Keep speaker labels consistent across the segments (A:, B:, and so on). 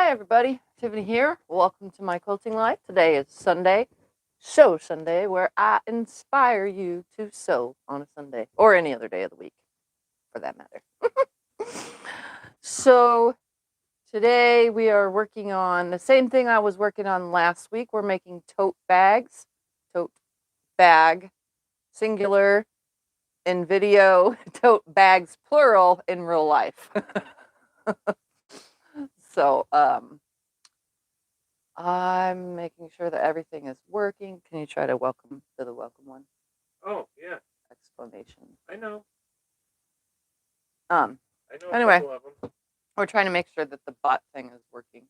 A: Hi everybody, Tiffany here. Welcome to my quilting life. Today is Sunday, Sew Sunday, where I inspire you to sew on a Sunday or any other day of the week, for that matter. So today we are working on the same thing I was working on last week. We're making tote bags, tote bag, singular in video, tote bags plural in real life. So I'm making sure that everything is working. Can you try to welcome to the welcome one?
B: Oh, yeah.
A: Explanation.
B: I know.
A: I
B: know
A: anyway,
B: a couple of them.
A: We're trying to make sure that the bot thing is working.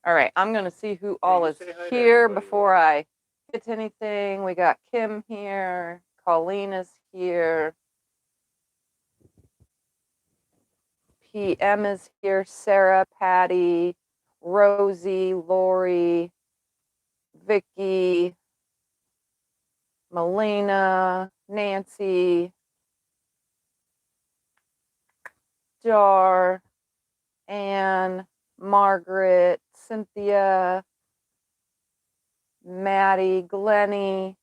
A: All right, I'm going to see who all is here before I hit anything. We got Kim here. Colleen is here. PM is here. Sarah, Patty, Rosie, Lori, Vicky, Melina, Nancy, Jar, Anne, Margaret, Cynthia, Maddie, Glennie,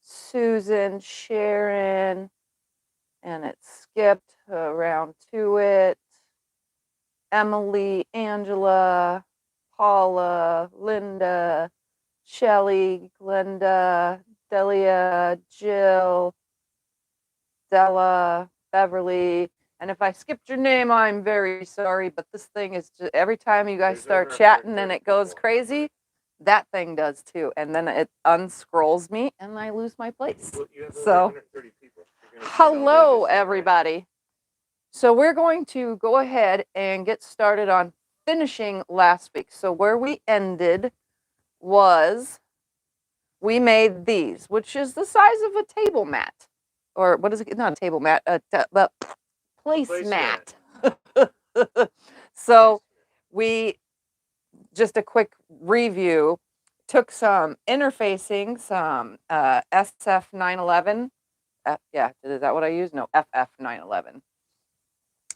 A: Susan, Sharon, and it skipped around to it. Emily, Angela, Paula, Linda, Shelly, Glenda, Delia, Jill, Della, Beverly. And if I skipped your name, I'm very sorry, but this thing is just, every time you guys start chatting and it goes crazy, that thing does too. And then it unscrolls me and I lose my place. So, hello, everybody. So we're going to go ahead and get started on finishing last week. So where we ended was we made these, which is the size of a table mat. Or what is it? Not a table mat, but placemat. So we, just a quick review, took some interfacing, some SF 911. Yeah, is that what I used? No, FF 911.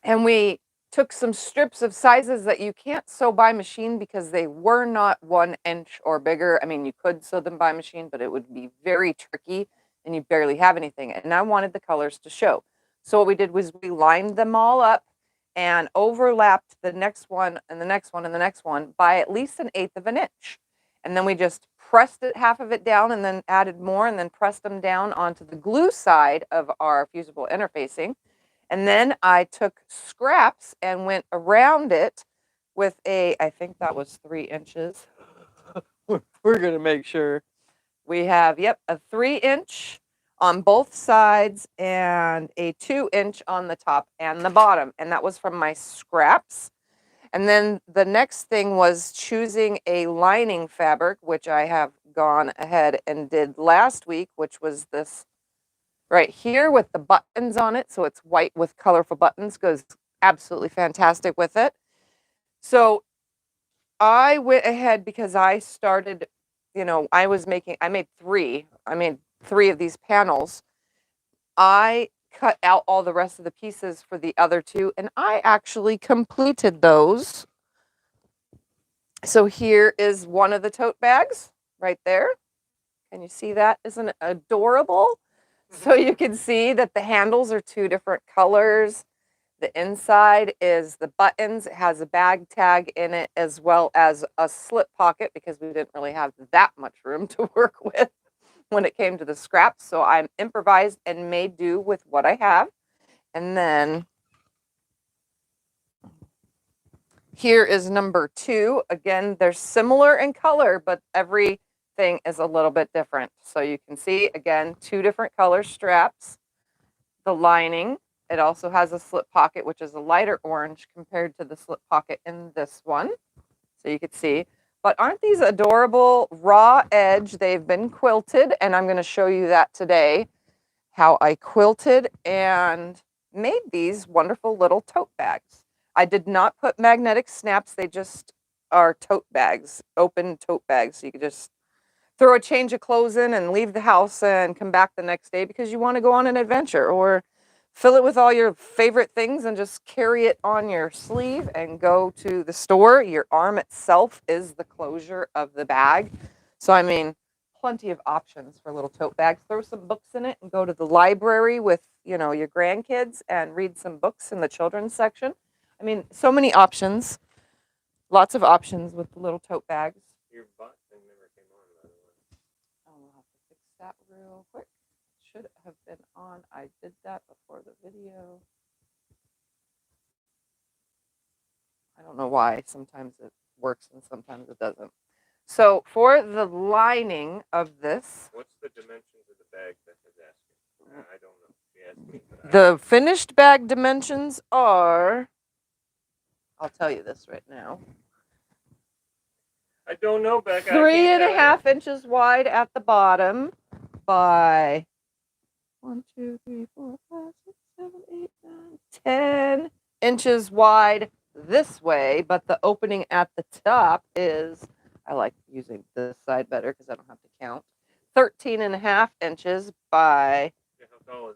A: And we took some strips of sizes that you can't sew by machine because they were not 1 inch or bigger. I mean, you could sew them by machine, but it would be very tricky and you barely have anything. And I wanted the colors to show. So what we did was we lined them all up and overlapped the next one and the next one and the next one by at least 1/8 of an inch. And then we just pressed it, half of it down, and then added more, and then pressed them down onto the glue side of our fusible interfacing. And then I took scraps and went around it with a, I think that was 3 inches. We're going to make sure we have, yep, a 3-inch on both sides and a 2-inch on the top and the bottom. And that was from my scraps. And then the next thing was choosing a lining fabric, which I have gone ahead and did last week, which was this right here with the buttons on it. So it's white with colorful buttons, goes absolutely fantastic with it. So I went ahead because I started, I made 3 of these panels. I cut out all the rest of the pieces for the other 2, and I actually completed those. So here is one of the tote bags right there. Can you see that? Isn't it adorable? So you can see that the handles are 2 different colors. The inside is the buttons. It has a bag tag in it as well as a slip pocket because we didn't really have that much room to work with when it came to the scraps. So I'm improvised and made do with what I have. And then here is number 2. Again, they're similar in color, but everything is a little bit different. So you can see, again, 2 different color straps. The lining, it also has a slip pocket, which is a lighter orange compared to the slip pocket in this one. So you could see. But aren't these adorable? Raw edge. They've been quilted, and I'm going to show you that today, how I quilted and made these wonderful little tote bags. I did not put magnetic snaps. They just are tote bags, open tote bags. So you could just throw a change of clothes in and leave the house and come back the next day because you want to go on an adventure, or fill it with all your favorite things and just carry it on your sleeve and go to the store. Your arm itself is the closure of the bag. So, I mean, plenty of options for little tote bags. Throw some books in it and go to the library with, you know, your grandkids and read some books in the children's section. I mean, so many options. Lots of options with the little tote bags.
B: Your bot thing never came on, by the way.
A: I'll have to fix that real quick. Should have been on. I did that before the video. I don't know why. Sometimes it works and sometimes it doesn't. So for the lining of this.
B: What's the dimensions of the bag that is asking? I don't know. She asked me,
A: the finished bag dimensions are, I'll tell you this right now.
B: I don't know, Becca.
A: 3.5 inches wide at the bottom by 1, 2, 3, 4, 5, 6, 7, 8, 9, 10 inches wide this way, but the opening at the top is, I like using this side better because I don't have to count, 13.5 inches by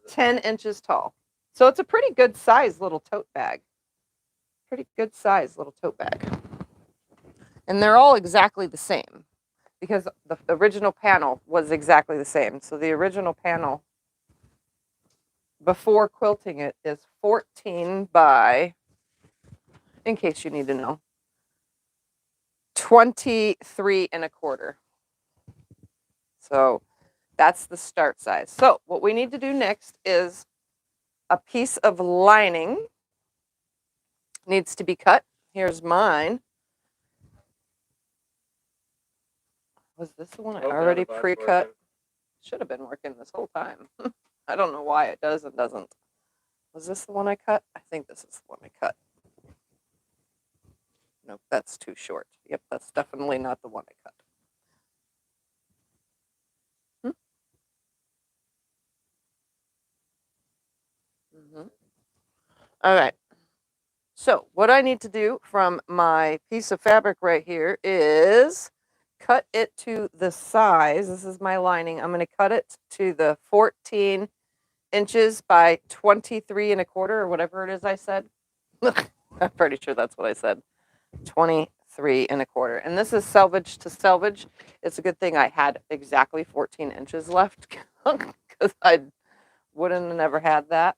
A: 10 inches tall. So it's a pretty good size little tote bag. Pretty good size little tote bag. And they're all exactly the same because the original panel was exactly the same. So the original panel before quilting it is 14 by, in case you need to know, 23.25. So that's the start size. So what we need to do next is a piece of lining needs to be cut. Here's mine. Was this the one I already pre-cut? Should have been working this whole time. I don't know why it does and doesn't. Was this the one I cut? I think this is the one I cut. Nope, that's too short. Yep, that's definitely not the one I cut. All right. So what I need to do from my piece of fabric right here is cut it to the size. This is my lining. I'm going to cut it to the 14 inches by 23.25 or whatever it is I said. I'm pretty sure that's what I said. 23.25. And this is selvage to selvage. It's a good thing I had exactly 14 inches left because I wouldn't have never had that.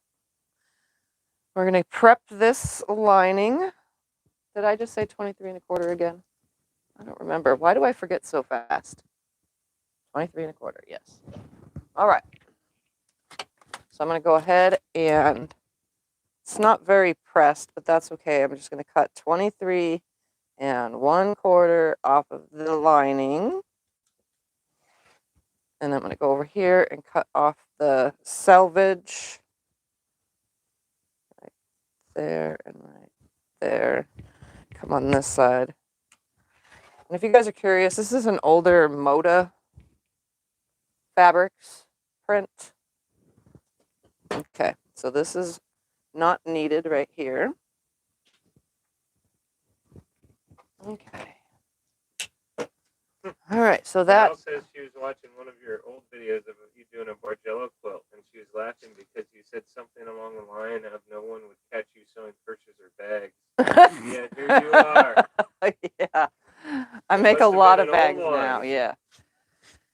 A: We're going to prep this lining. Did I just say 23.25 again? I don't remember. Why do I forget so fast? 23.25, yes. All right. So I'm going to go ahead and it's not very pressed, but that's okay. I'm just going to cut 23.25 off of the lining. And I'm going to go over here and cut off the selvage. Right there and right there. Come on this side. And if you guys are curious, this is an older Moda fabrics print. Okay, so this is not needed right here. Okay. All right, so that.
B: Mel says she was watching one of your old videos of you doing a Bargello quilt, and she was laughing because you said something along the line of no one would catch you sewing purses or bags. Yeah, here you are.
A: Yeah, I make a lot of bags now. Yeah.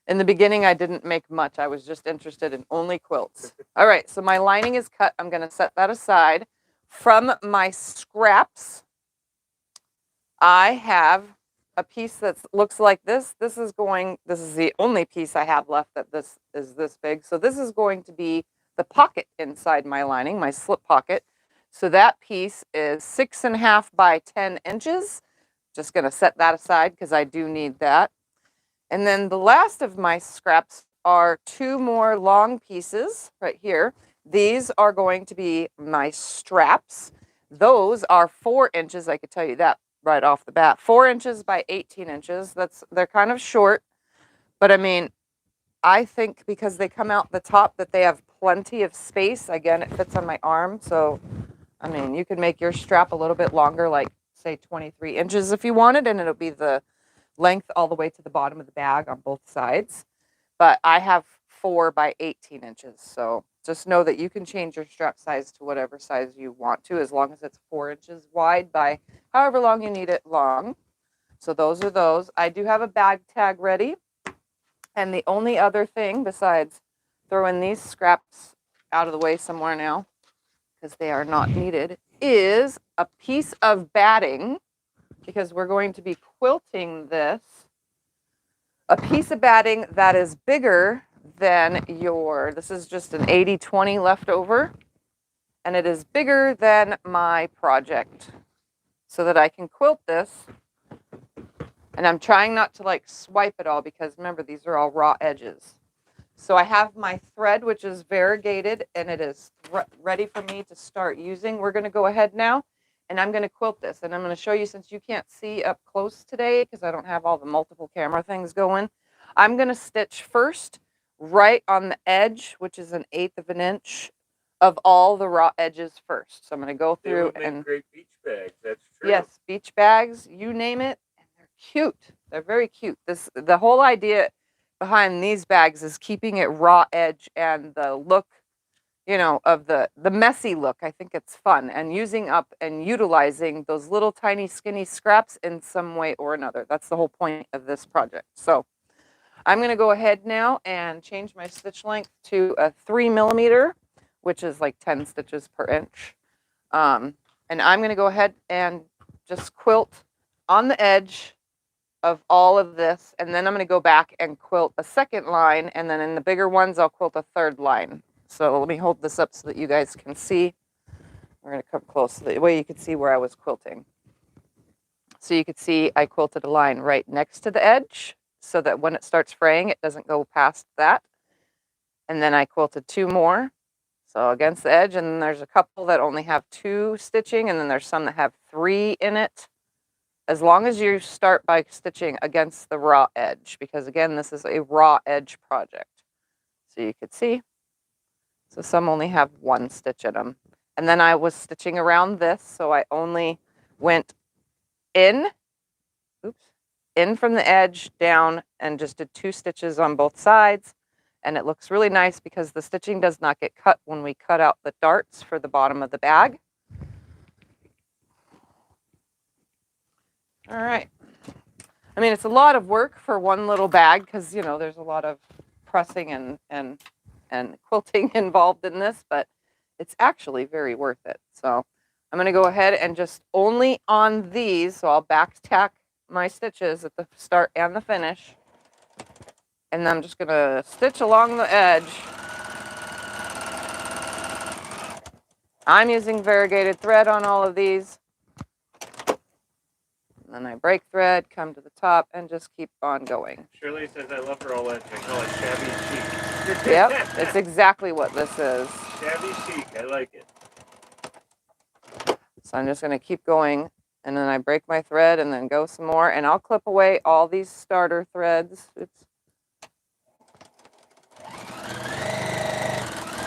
A: In the beginning, I didn't make much. I was just interested in only quilts. All right, so my lining is cut. I'm going to set that aside. From my scraps, I have a piece that looks like this. This is the only piece I have left that this is this big. So this is going to be the pocket inside my lining, my slip pocket. So that piece is 6.5 by 10 inches. Just going to set that aside because I do need that. And then the last of my scraps are 2 more long pieces right here. These are going to be my straps. Those are 4 inches. I could tell you that right off the bat. 4 inches by 18 inches. They're kind of short, but I mean, I think because they come out the top that they have plenty of space. Again, it fits on my arm. So, I mean, you could make your strap a little bit longer, like say 23 inches if you wanted, and it'll be the length all the way to the bottom of the bag on both sides. But I have 4 by 18 inches. So just know that you can change your strap size to whatever size you want to, as long as it's 4 inches wide by however long you need it long. So those are those. I do have a bag tag ready. And the only other thing besides throwing these scraps out of the way somewhere now, because they are not needed, is a piece of batting, because we're going to be quilting this. A piece of batting that is bigger than this is just an 80-20 leftover, and it is bigger than my project, so that I can quilt this. And I'm trying not to like swipe it all, because remember, these are all raw edges. So I have my thread, which is variegated, and it is ready for me to start using. We're going to go ahead now, and I'm going to quilt this. And I'm going to show you, since you can't see up close today, because I don't have all the multiple camera things going, I'm going to stitch first right on the edge, which is 1/8 of an inch of all the raw edges first. So I'm going to go through and
B: great beach bags. That's true.
A: Yes, beach bags, you name it, and they're cute. They're very cute. The whole idea behind these bags is keeping it raw edge and the look, of the messy look. I think it's fun, and using up and utilizing those little tiny skinny scraps in some way or another. That's the whole point of this project. So I'm going to go ahead now and change my stitch length to a 3mm, which is like 10 stitches per inch. And I'm going to go ahead and just quilt on the edge of all of this, and then I'm going to go back and quilt a second line, and then in the bigger ones I'll quilt a third line. So let me hold this up so that you guys can see. We're going to come close so that way you can see where I was quilting. So you can see I quilted a line right next to the edge, so that when it starts fraying it doesn't go past that. And then I quilted 2 more, so against the edge, and then there's a couple that only have 2 stitching, and then there's some that have 3 in it. As long as you start by stitching against the raw edge, because again, this is a raw edge project. So you could see, so some only have 1 stitch in them. And then I was stitching around this, so I only went in from the edge down and just did 2 stitches on both sides. And it looks really nice because the stitching does not get cut when we cut out the darts for the bottom of the bag. All right. I mean, it's a lot of work for one little bag, because, there's a lot of pressing and quilting involved in this, but it's actually very worth it. So I'm going to go ahead and just only on these, so I'll back tack my stitches at the start and the finish. And I'm just going to stitch along the edge. I'm using variegated thread on all of these. And then I break thread, come to the top, and just keep on going.
B: Shirley says I love her all edge. I call it shabby chic.
A: Yep, it's exactly what this is.
B: Shabby chic. I like it.
A: So I'm just going to keep going, and then I break my thread and then go some more, and I'll clip away all these starter threads. Oops.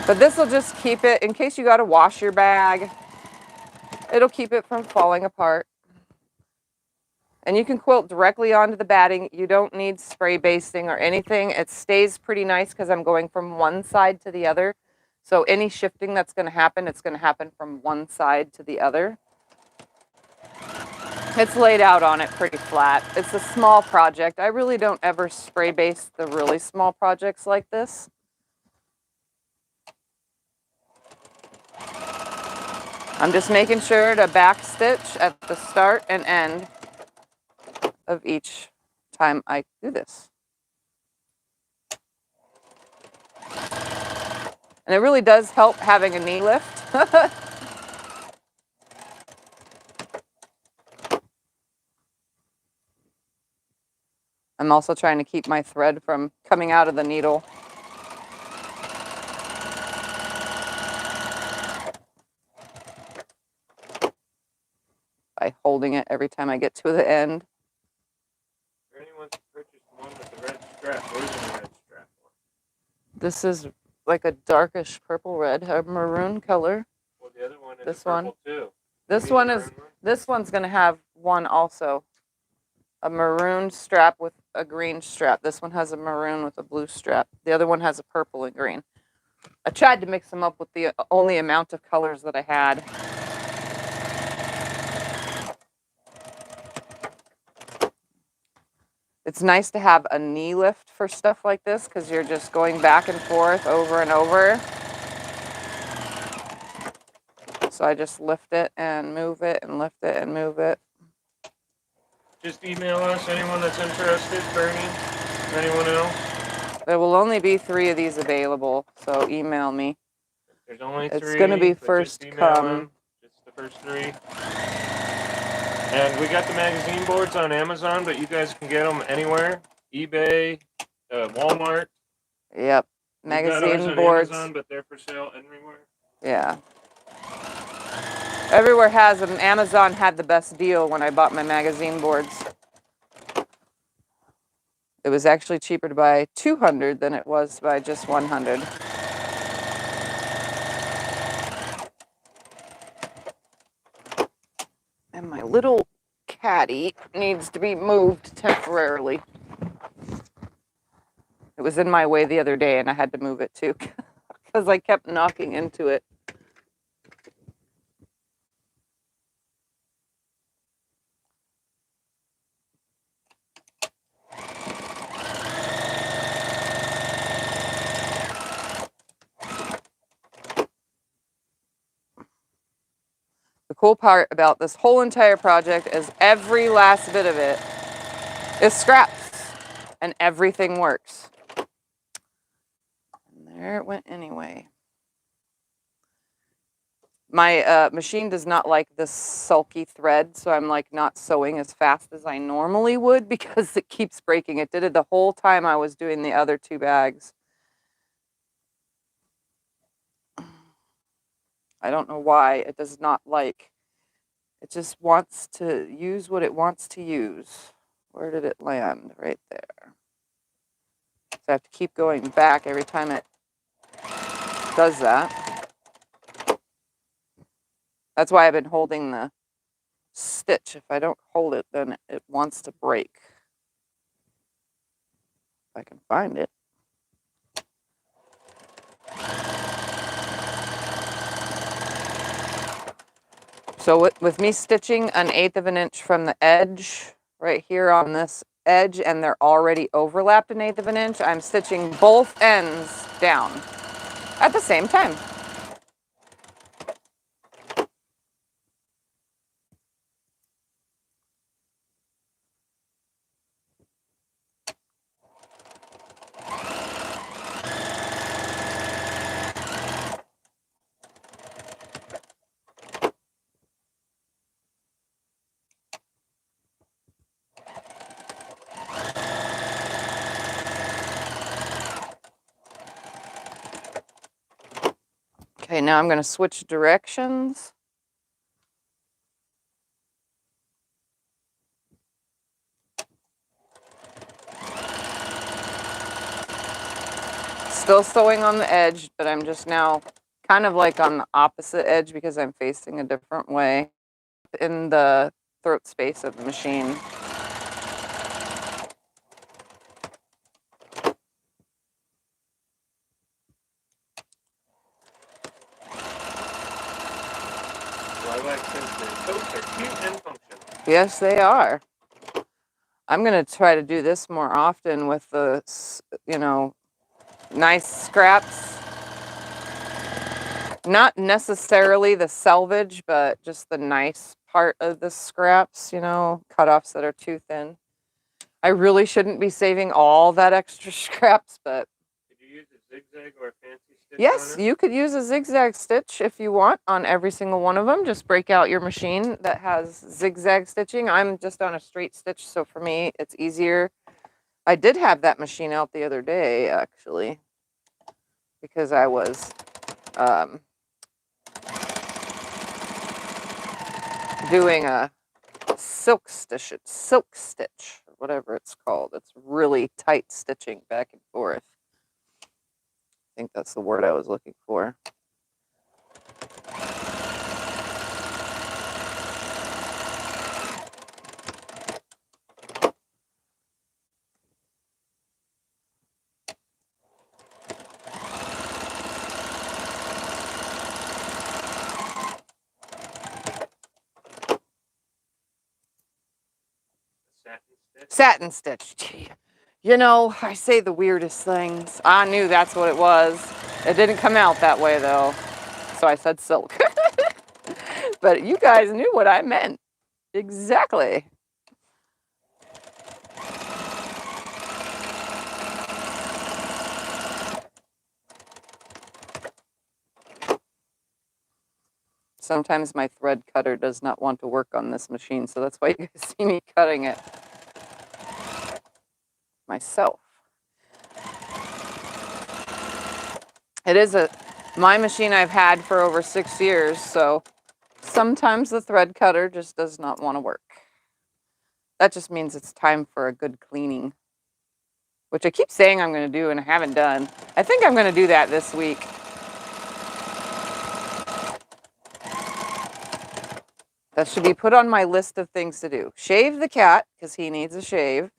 A: But this will just keep it, in case you got to wash your bag, it'll keep it from falling apart. And you can quilt directly onto the batting. You don't need spray basting or anything. It stays pretty nice because I'm going from one side to the other. So any shifting that's going to happen, it's going to happen from one side to the other. It's laid out on it pretty flat. It's a small project. I really don't ever spray base the really small projects like this. I'm just making sure to back stitch at the start and end of each time I do this. And it really does help having a knee lift. I'm also trying to keep my thread from coming out of the needle. By holding it every time I get to the end.
B: For anyone who purchased one with the red strap, where's the red strap one?
A: This is like a darkish purple red, a maroon color.
B: Well, the other one is
A: this
B: purple
A: one
B: too.
A: This one is this one's going to have one also. A maroon strap with a green strap. This one has a maroon with a blue strap. The other one has a purple and green. I tried to mix them up with the only amount of colors that I had. It's nice to have a knee lift for stuff like this because you're just going back and forth over and over. So I just lift it and move it and lift it and move it.
B: Just email us, anyone that's interested, Bernie, or anyone else.
A: There will only be 3 of these available, so email me.
B: There's only 3.
A: It's going to be first come.
B: Them. Just the first 3. And we got the magazine boards on Amazon, but you guys can get them anywhere. eBay, Walmart.
A: Yep. Magazine boards.
B: Amazon, but they're for sale everywhere.
A: Yeah. Everywhere has them. Amazon had the best deal when I bought my magazine boards. It was actually cheaper to buy 200 than it was to buy just 100. And my little caddy needs to be moved temporarily. It was in my way the other day and I had to move it too because I kept knocking into it. The cool part about this whole entire project is every last bit of it is scraps and everything works. And there it went anyway. My machine does not like this sulky thread, so I'm like not sewing as fast as I normally would because it keeps breaking. It did it the whole time I was doing the other 2 bags. I don't know why it does not like. It just wants to use what it wants to use. Where did it land? Right there. So I have to keep going back every time it does that. That's why I've been holding the stitch. If I don't hold it, then it wants to break. If I can find it. So with me stitching 1/8 of an inch from the edge, right here on this edge, and they're already overlapped 1/8 of an inch, I'm stitching both ends down at the same time. Okay, now I'm going to switch directions. Still sewing on the edge, but I'm just now kind of like on the opposite edge because I'm facing a different way in the throat space of the machine.
B: Well, I like since the totes are cute and functional.
A: Yes, they are. I'm going to try to do this more often with the, nice scraps. Not necessarily the selvage, but just the nice part of the scraps, cutoffs that are too thin. I really shouldn't be saving all that extra scraps, but...
B: Did you use a zigzag or a fancy stitch?
A: Yes, you could use a zigzag stitch if you want on every single one of them. Just break out your machine that has zigzag stitching. I'm just on a straight stitch, so for me, it's easier. I did have that machine out the other day, actually, because I was doing a silk stitch, or whatever it's called. It's really tight stitching back and forth. I think that's the word I was looking for. Satin stitch. Gee. You know, I say the weirdest things. I knew that's what it was. It didn't come out that way though. So I said silk. But you guys knew what I meant. Exactly. Sometimes my thread cutter does not want to work on this machine, so that's why you guys see me cutting it myself. It is my machine I've had for over 6 years, so sometimes the thread cutter just does not want to work. That just means it's time for a good cleaning, which I keep saying I'm going to do and I haven't done. I think I'm going to do that this week. That should be put on my list of things to do. Shave the cat, because he needs a shave,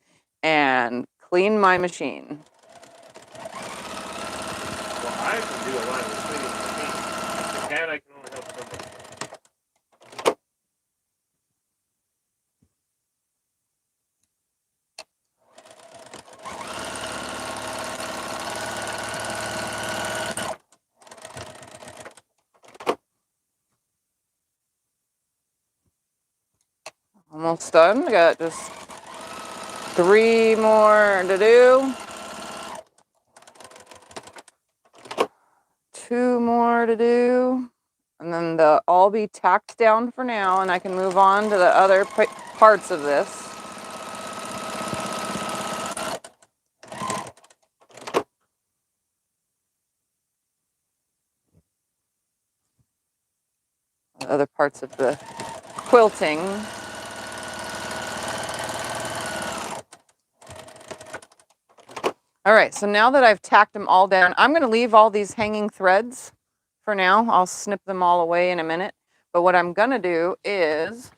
A: and clean my machine.
B: Well, I can do a lot of the cleaning machine. The cat, I can only help somebody.
A: Almost done. I got just 3 more to do. 2 more to do. And then they'll all be tacked down for now, and I can move on to the other parts of this. The other parts of the quilting. All right, so now that I've tacked them all down, I'm going to leave all these hanging threads for now. I'll snip them all away in a minute. But what I'm going to do is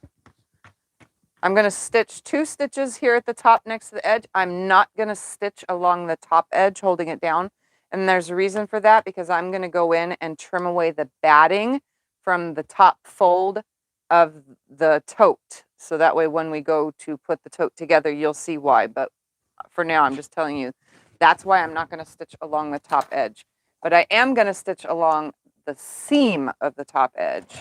A: I'm going to stitch 2 stitches here at the top next to the edge. I'm not going to stitch along the top edge, holding it down. And there's a reason for that, because I'm going to go in and trim away the batting from the top fold of the tote. So that way when we go to put the tote together, you'll see why. But for now, I'm just telling you, that's why I'm not going to stitch along the top edge. But I am going to stitch along the seam of the top edge.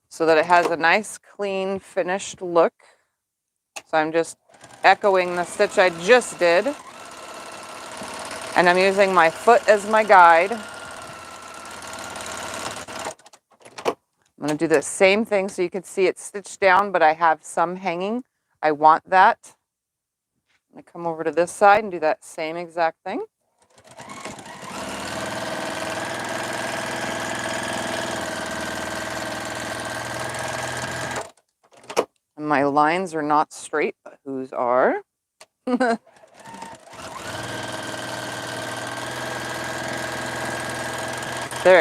A: So that it has a nice, clean, finished look. So I'm just echoing the stitch I just did. And I'm using my foot as my guide. I'm going to do the same thing so you can see it stitched down, but I have some hanging. I want that. I'm going to come over to this side and do that same exact thing. And my lines are not straight, but whose are? They're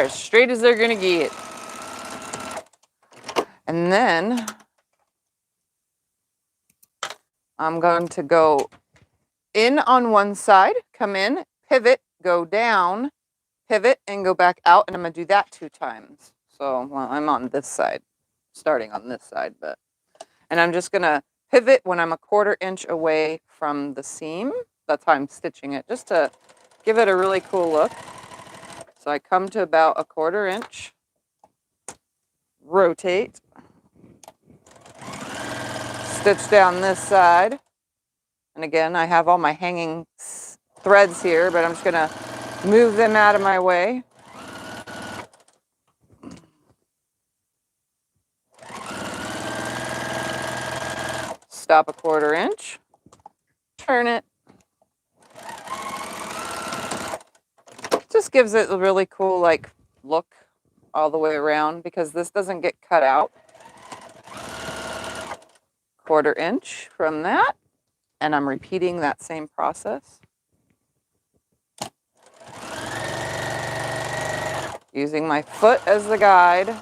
A: as straight as they're going to get. And then I'm going to go in on one side, come in, pivot, go down, pivot, and go back out. And I'm going to do that 2 times. So well, I'm on this side, starting on this side. And I'm just going to pivot when I'm a 1/4 inch away from the seam. That's how I'm stitching it, just to give it a really cool look. So I come to about a 1/4 inch, rotate, stitch down this side. And again, I have all my hanging threads here, but I'm just going to move them out of my way. Stop a 1/4 inch, turn it. Just gives it a really cool like look all the way around, because this doesn't get cut out. 1/4 inch from that, and I'm repeating that same process. Using my foot as the guide.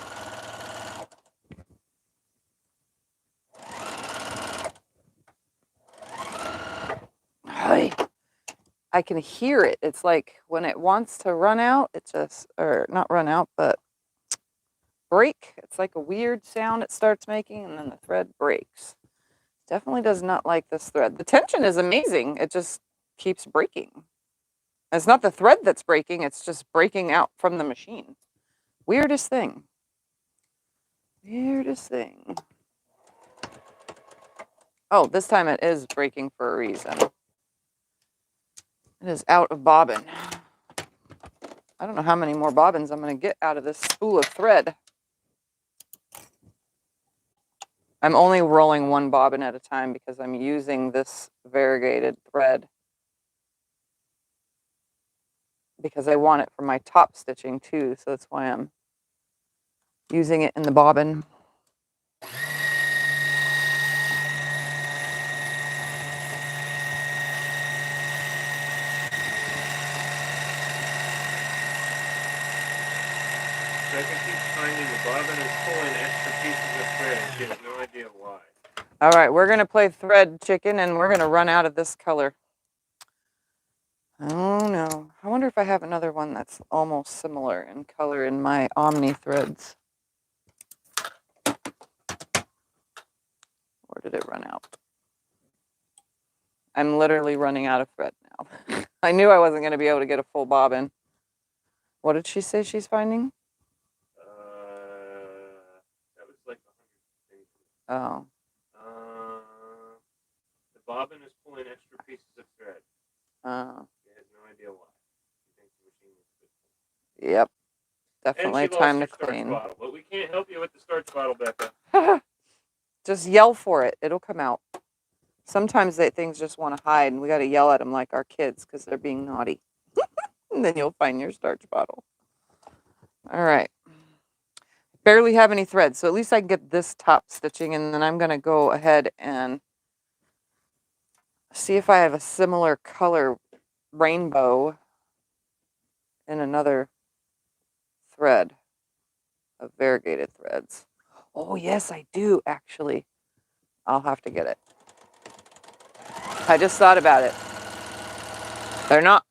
A: I can hear it. It's like when it wants to run out, it just, or not run out, but break. It's like a weird sound it starts making, and then the thread breaks. Definitely does not like this thread. The tension is amazing. It just keeps breaking. It's not the thread that's breaking, it's just breaking out from the machine. Weirdest thing. Weirdest thing. Oh, this time it is breaking for a reason. It is out of bobbin. I don't know how many more bobbins I'm going to get out of this spool of thread. I'm only rolling one bobbin at a time because I'm using this variegated thread because I want it for my top stitching too, so that's why I'm using it in the bobbin.
B: Becca keeps finding the bobbin is pulling extra pieces of thread and she has no idea why.
A: All right, we're going to play thread chicken and we're going to run out of this color. Oh no. I wonder if I have another one that's almost similar in color in my Omni threads. Or did it run out? I'm literally running out of thread now. I knew I wasn't going to be able to get a full bobbin. What did she say she's finding?
B: That was like 100 pages.
A: Oh.
B: The bobbin is pulling extra pieces of thread. She has no idea why. She thinks the machine is good.
A: Yep. Definitely time to clean.
B: Bottle, but we can't help you with the starch bottle, Becca.
A: Just yell for it. It'll come out. Sometimes things just want to hide, and we got to yell at them like our kids because they're being naughty. And then you'll find your starch bottle. All right. Barely have any thread, so at least I can get this top stitching, and then I'm going to go ahead and see if I have a similar color rainbow in another thread of variegated threads. Oh, yes, I do, actually. I'll have to get it. I just thought about it. They're not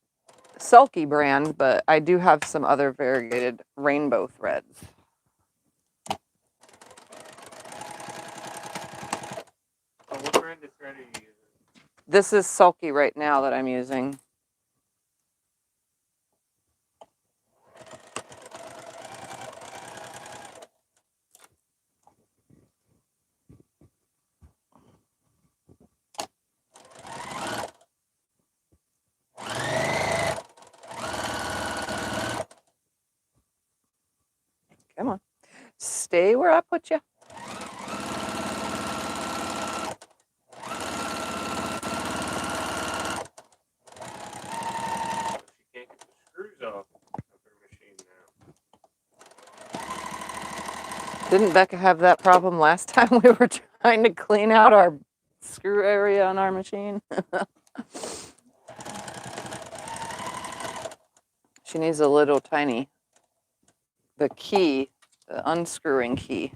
A: Sulky brand, but I do have some other variegated rainbow threads.
B: Oh, what brand of thread are you using?
A: This is Sulky right now that I'm using. Come on. Stay where I put you.
B: She can't get the screws off of her machine now.
A: Didn't Becca have that problem last time we were trying to clean out our screw area on our machine? She needs a little tiny, the key, the unscrewing key.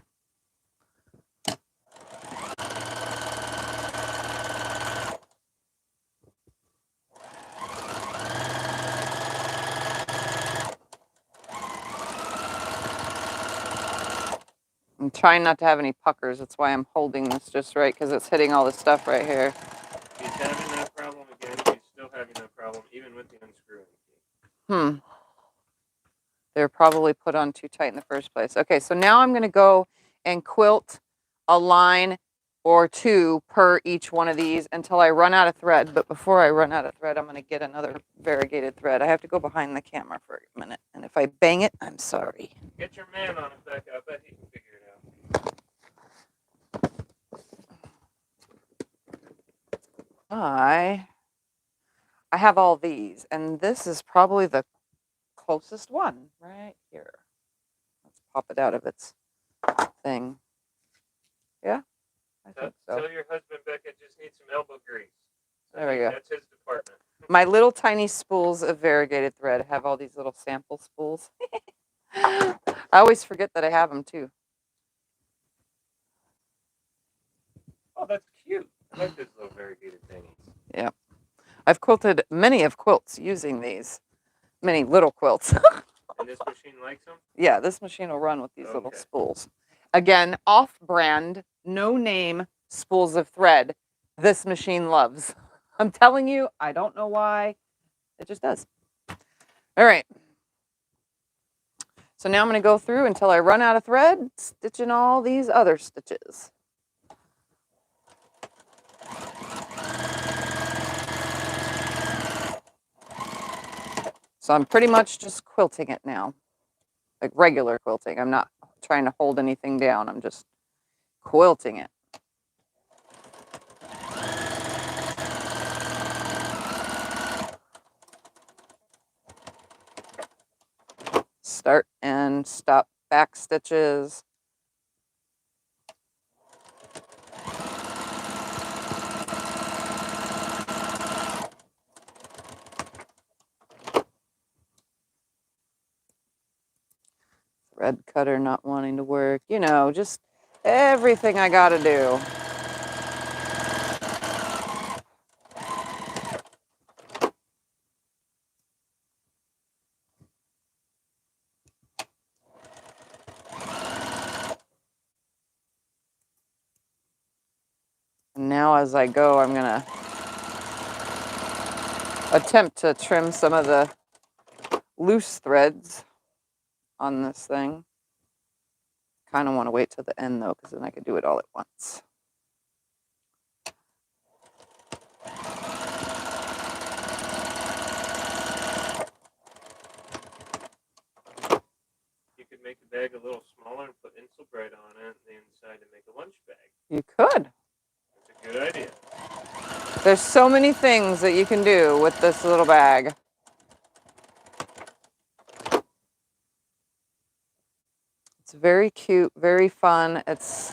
A: I'm trying not to have any puckers. That's why I'm holding this just right, because it's hitting all the stuff right here.
B: She's having that problem again. She's still having that problem, even with the unscrewing key.
A: They're probably put on too tight in the first place. Okay, so now I'm going to go and quilt a line or two per each one of these until I run out of thread. But before I run out of thread, I'm going to get another variegated thread. I have to go behind the camera for a minute. And if I bang it, I'm sorry.
B: Get your man on it, Becca. I bet he can figure it out.
A: I have all these, and this is probably the closest one right here. Let's pop it out of its thing. Yeah, I think so.
B: Tell your husband Becca just needs some elbow grease.
A: There we go.
B: That's his department.
A: My little tiny spools of variegated thread have all these little sample spools. I always forget that I have them too.
B: Oh, that's cute. I like those little variegated thingies.
A: Yeah. I've quilted many of quilts using these, many little quilts.
B: And this machine likes them?
A: Yeah, this machine will run with these little
B: Okay.
A: spools. Again, off-brand, no name spools of thread. This machine loves. I'm telling you, I don't know why. It just does. All right. So now I'm going to go through until I run out of thread, stitching all these other stitches. So I'm pretty much just quilting it now, like regular quilting. I'm not trying to hold anything down. I'm just quilting it. Start and stop back stitches. Thread cutter not wanting to work. You know, just everything I gotta do. And now as I go, I'm gonna attempt to trim some of the loose threads on this thing. Kind of want to wait till the end though, because then I can do it all at once.
B: You could make the bag a little smaller and put Insulbright on it and the inside to make a lunch bag.
A: You could.
B: That's a good idea.
A: There's so many things that you can do with this little bag. It's very cute, very fun. It's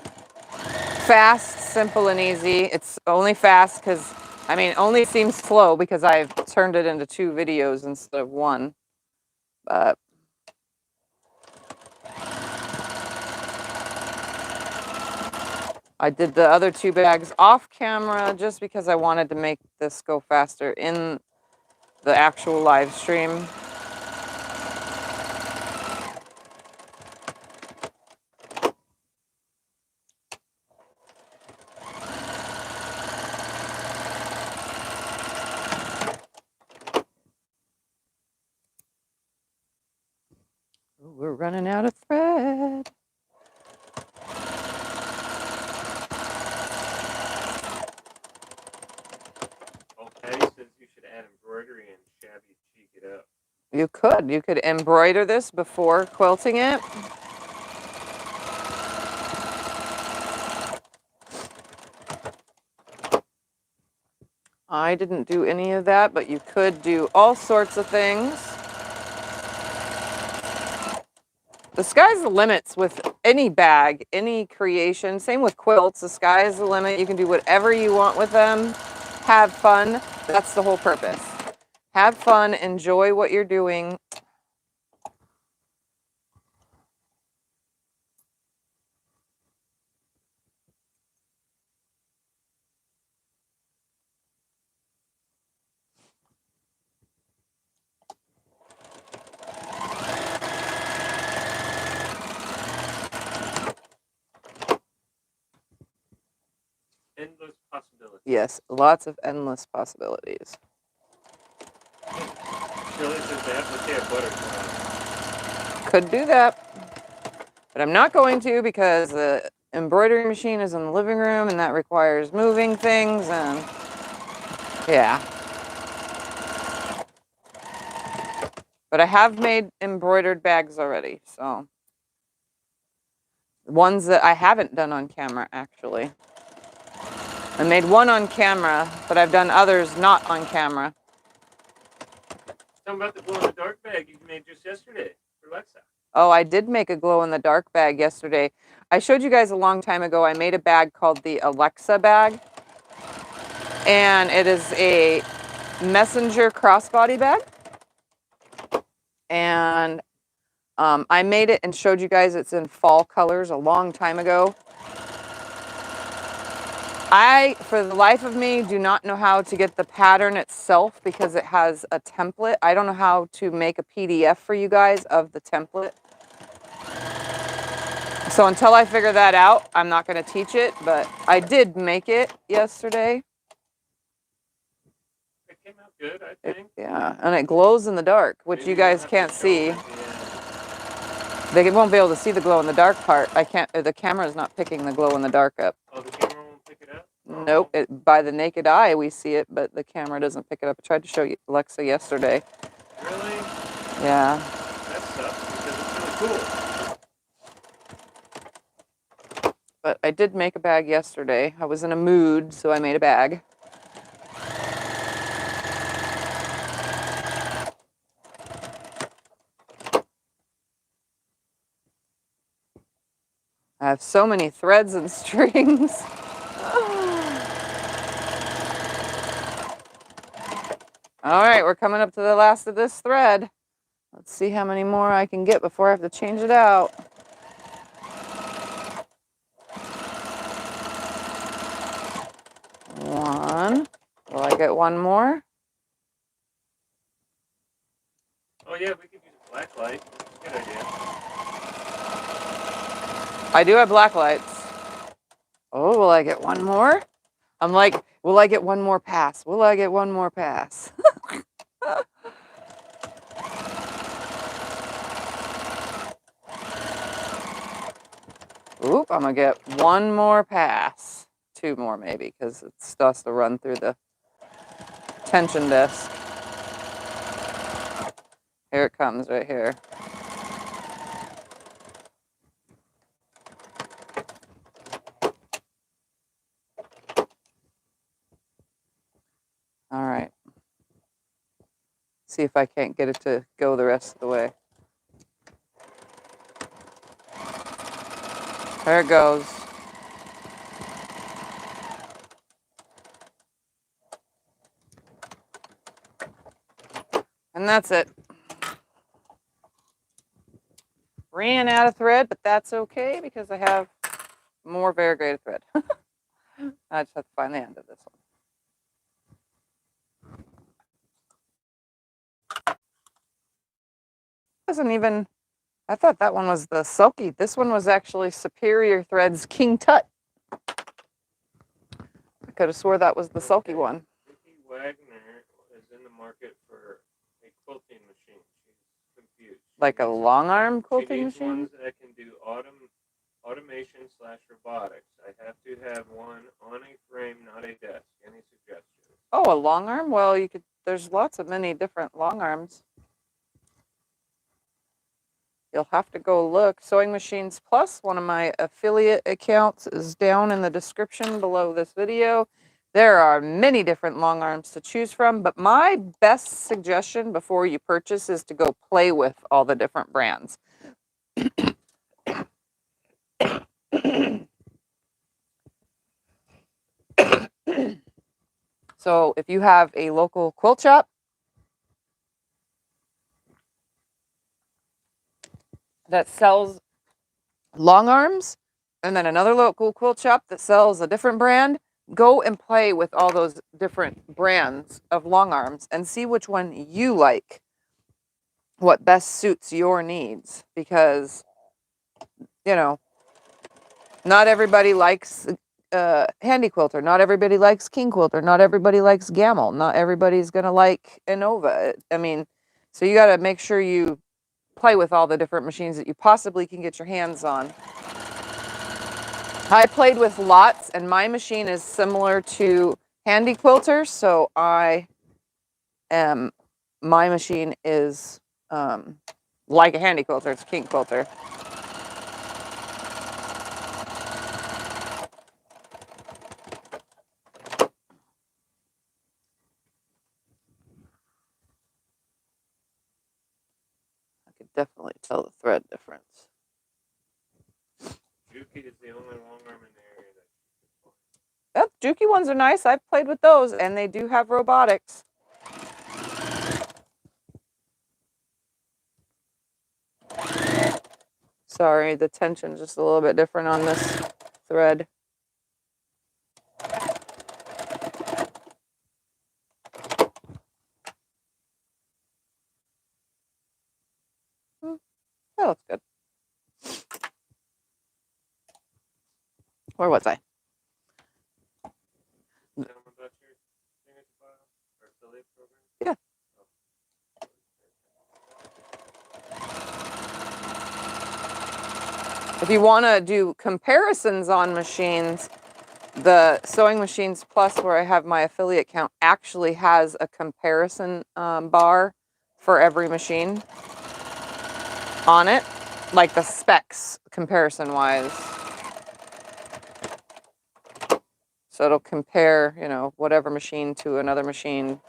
A: fast, simple, and easy. It's only fast because, I mean, only seems slow because I've turned it into 2 videos instead of 1. But I did the other 2 bags off camera just because I wanted to make this go faster in the actual live stream. Ooh, we're running out of thread.
B: Okay, says you should add embroidery and shabby cheek it up.
A: You could embroider this before quilting it. I didn't do any of that, but you could do all sorts of things. The sky's the limits with any bag, any creation. Same with quilts. The sky is the limit. You can do whatever you want with them. Have fun. That's the whole purpose. Have fun. Enjoy what you're doing.
B: Endless possibilities.
A: Yes, lots of endless possibilities.
B: Shirley says the applique butterfly.
A: Could do that, but I'm not going to because the embroidery machine is in the living room and that requires moving things and yeah. But I have made embroidered bags already, so ones that I haven't done on camera actually. I made one on camera, but I've done others not on camera.
B: Tell me about the glow-in-the-dark bag you made just yesterday for Alexa.
A: Oh, I did make a glow-in-the-dark bag yesterday. I showed you guys a long time ago. I made a bag called the Alexa bag. And it is a messenger crossbody bag. And I made it and showed you guys it's in fall colors a long time ago. For the life of me, do not know how to get the pattern itself because it has a template. I don't know how to make a PDF for you guys of the template. So until I figure that out, I'm not going to teach it, but I did make it yesterday.
B: It came out good, I think.
A: Yeah, and it glows in the dark, which
B: Maybe
A: you guys can't see. They won't be able to see the glow in the dark part. The camera's not picking the glow in the dark up.
B: Oh, the camera won't pick it up?
A: Nope, by the naked eye we see it, but the camera doesn't pick it up. I tried to show you Alexa yesterday.
B: Really?
A: Yeah.
B: That sucks because it's really cool.
A: But I did make a bag yesterday. I was in a mood, so I made a bag. I have so many threads and strings. All right, we're coming up to the last of this thread. Let's see how many more I can get before I have to change it out. One. Will I get one more?
B: Oh yeah, we could use a black light. Good idea.
A: I do have black lights. Oh, will I get one more? I'm like, will I get one more pass? Will I get one more pass? Oop, I'm gonna get one more pass. Two more maybe, because it still has to run through the tension disc. Here it comes right here. All right. See if I can't get it to go the rest of the way. There it goes. And that's it. Ran out of thread, but that's okay because I have more variegated thread. I just have to find the end of this one. Wasn't even, I thought that one was the Sulky. This one was actually Superior Threads King Tut. I could have swore that was the Sulky one.
B: Vicky Wagner is in the market for a quilting machine. She's confused.
A: Like a long arm quilting machine?
B: Ones that can do automation/robotics. I have to have one on a frame, not a desk. Any suggestions?
A: Oh, a long arm? Well, there's lots of many different long arms. You'll have to go look. SewingMachinesPlus, one of my affiliate accounts, is down in the description below this video. There are many different long arms to choose from, but my best suggestion before you purchase is to go play with all the different brands. So if you have a local quilt shop that sells long arms, and then another local quilt shop that sells a different brand, go and play with all those different brands of long arms and see which one you like, what best suits your needs, because, you know, not everybody likes Handy Quilter, not everybody likes King Quilter, not everybody likes Gamel, not everybody's gonna like Innova. I mean, so you got to make sure you play with all the different machines that you possibly can get your hands on. I played with lots, and my machine is similar to Handy Quilter, so my machine is like a Handy Quilter. It's a King Quilter. I could definitely tell the thread difference.
B: Juki is the only long arm in the area that
A: Yep, Juki ones are nice. I've played with those, and they do have robotics. Sorry, the tension's just a little bit different on this thread. That looks good. Where was I?
B: Tell them about your signature file or affiliate program.
A: Yeah. If you want to do comparisons on machines, the Sewing Machines Plus, where I have my affiliate account, actually has a comparison bar for every machine on it, like the specs comparison wise. So it'll compare, you know, whatever machine to another machine.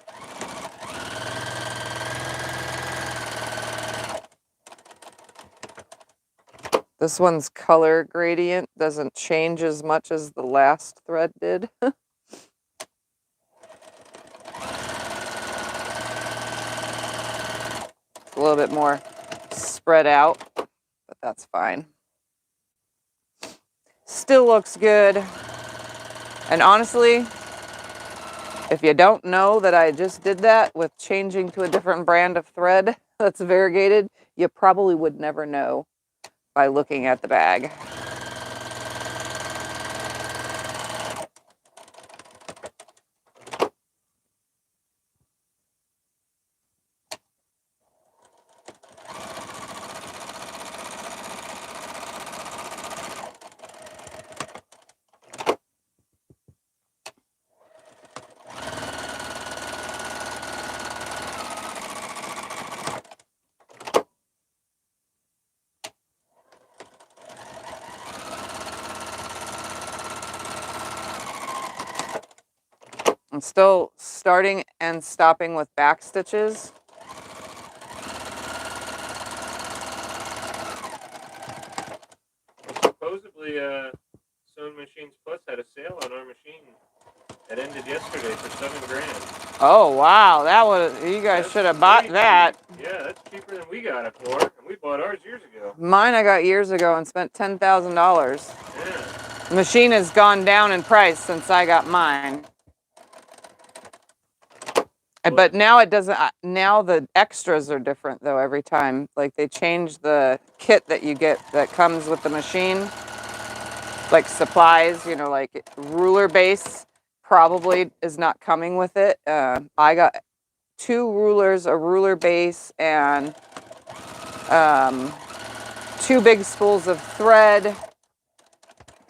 A: This one's color gradient doesn't change as much as the last thread did. A little bit more spread out, but that's fine. Still looks good. And honestly, if you don't know that I just did that with changing to a different brand of thread that's variegated, you probably would never know by looking at the bag. I'm still starting and stopping with back stitches.
B: Supposedly, Sewing Machines Plus had a sale on our machine that ended yesterday for $7,000.
A: Oh wow, that was, you guys should have bought that.
B: Cheap. Yeah, that's cheaper than we got it for, and we bought ours years ago.
A: Mine I got years ago and spent $10,000.
B: Yeah.
A: The machine has gone down in price since I got mine. But now it doesn't, now the extras are different though every time. Like they change the kit that you get that comes with the machine. Like supplies, you know, like ruler base probably is not coming with it. I got 2 rulers, a ruler base, and 2 big spools of thread.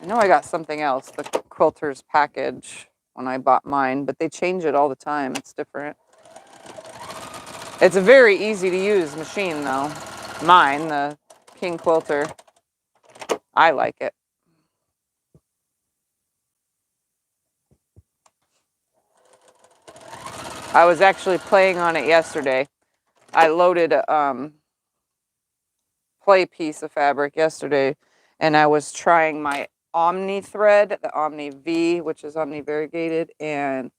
A: I know I got something else, the quilter's package when I bought mine, but they change it all the time. It's different. It's a very easy to use machine though. Mine, the King Quilter. I like it. I was actually playing on it yesterday. I loaded a play piece of fabric yesterday and I was trying my Omni thread, the Omni V, which is Omni variegated, and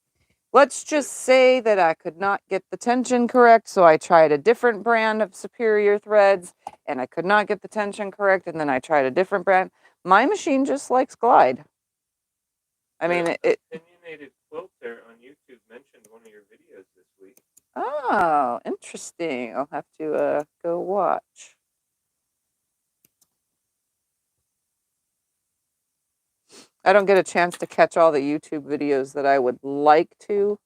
A: let's just say that I could not get the tension correct, so I tried a different brand of superior threads, and I could not get the tension correct, and then I tried a different brand. My machine just likes glide. I mean,
B: Opinionated Quilter on YouTube mentioned one of your videos this week.
A: Oh, interesting. I'll have to go watch. I don't get a chance to catch all the YouTube videos that I would like to.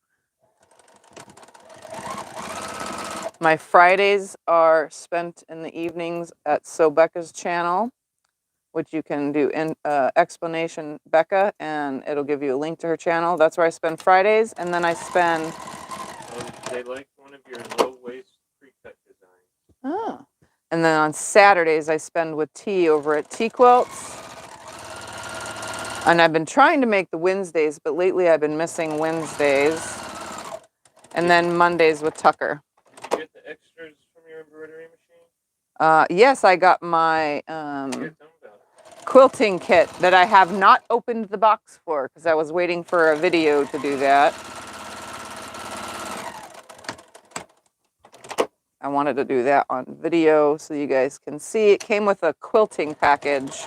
A: My Fridays are spent in the evenings at Sew Becca's channel, which you can do in explanation Becca, and it'll give you a link to her channel. That's where I spend Fridays, and then I spend.
B: They like one of your low waist pre-cut designs.
A: Oh. And then on Saturdays I spend with T over at T Quilts. And I've been trying to make the Wednesdays, but lately I've been missing Wednesdays. And then Mondays with Tucker.
B: Did you get the extras from your embroidery machine?
A: Yes, I got my quilting kit that I have not opened the box for because I was waiting for a video to do that. I wanted to do that on video so you guys can see. It came with a quilting package.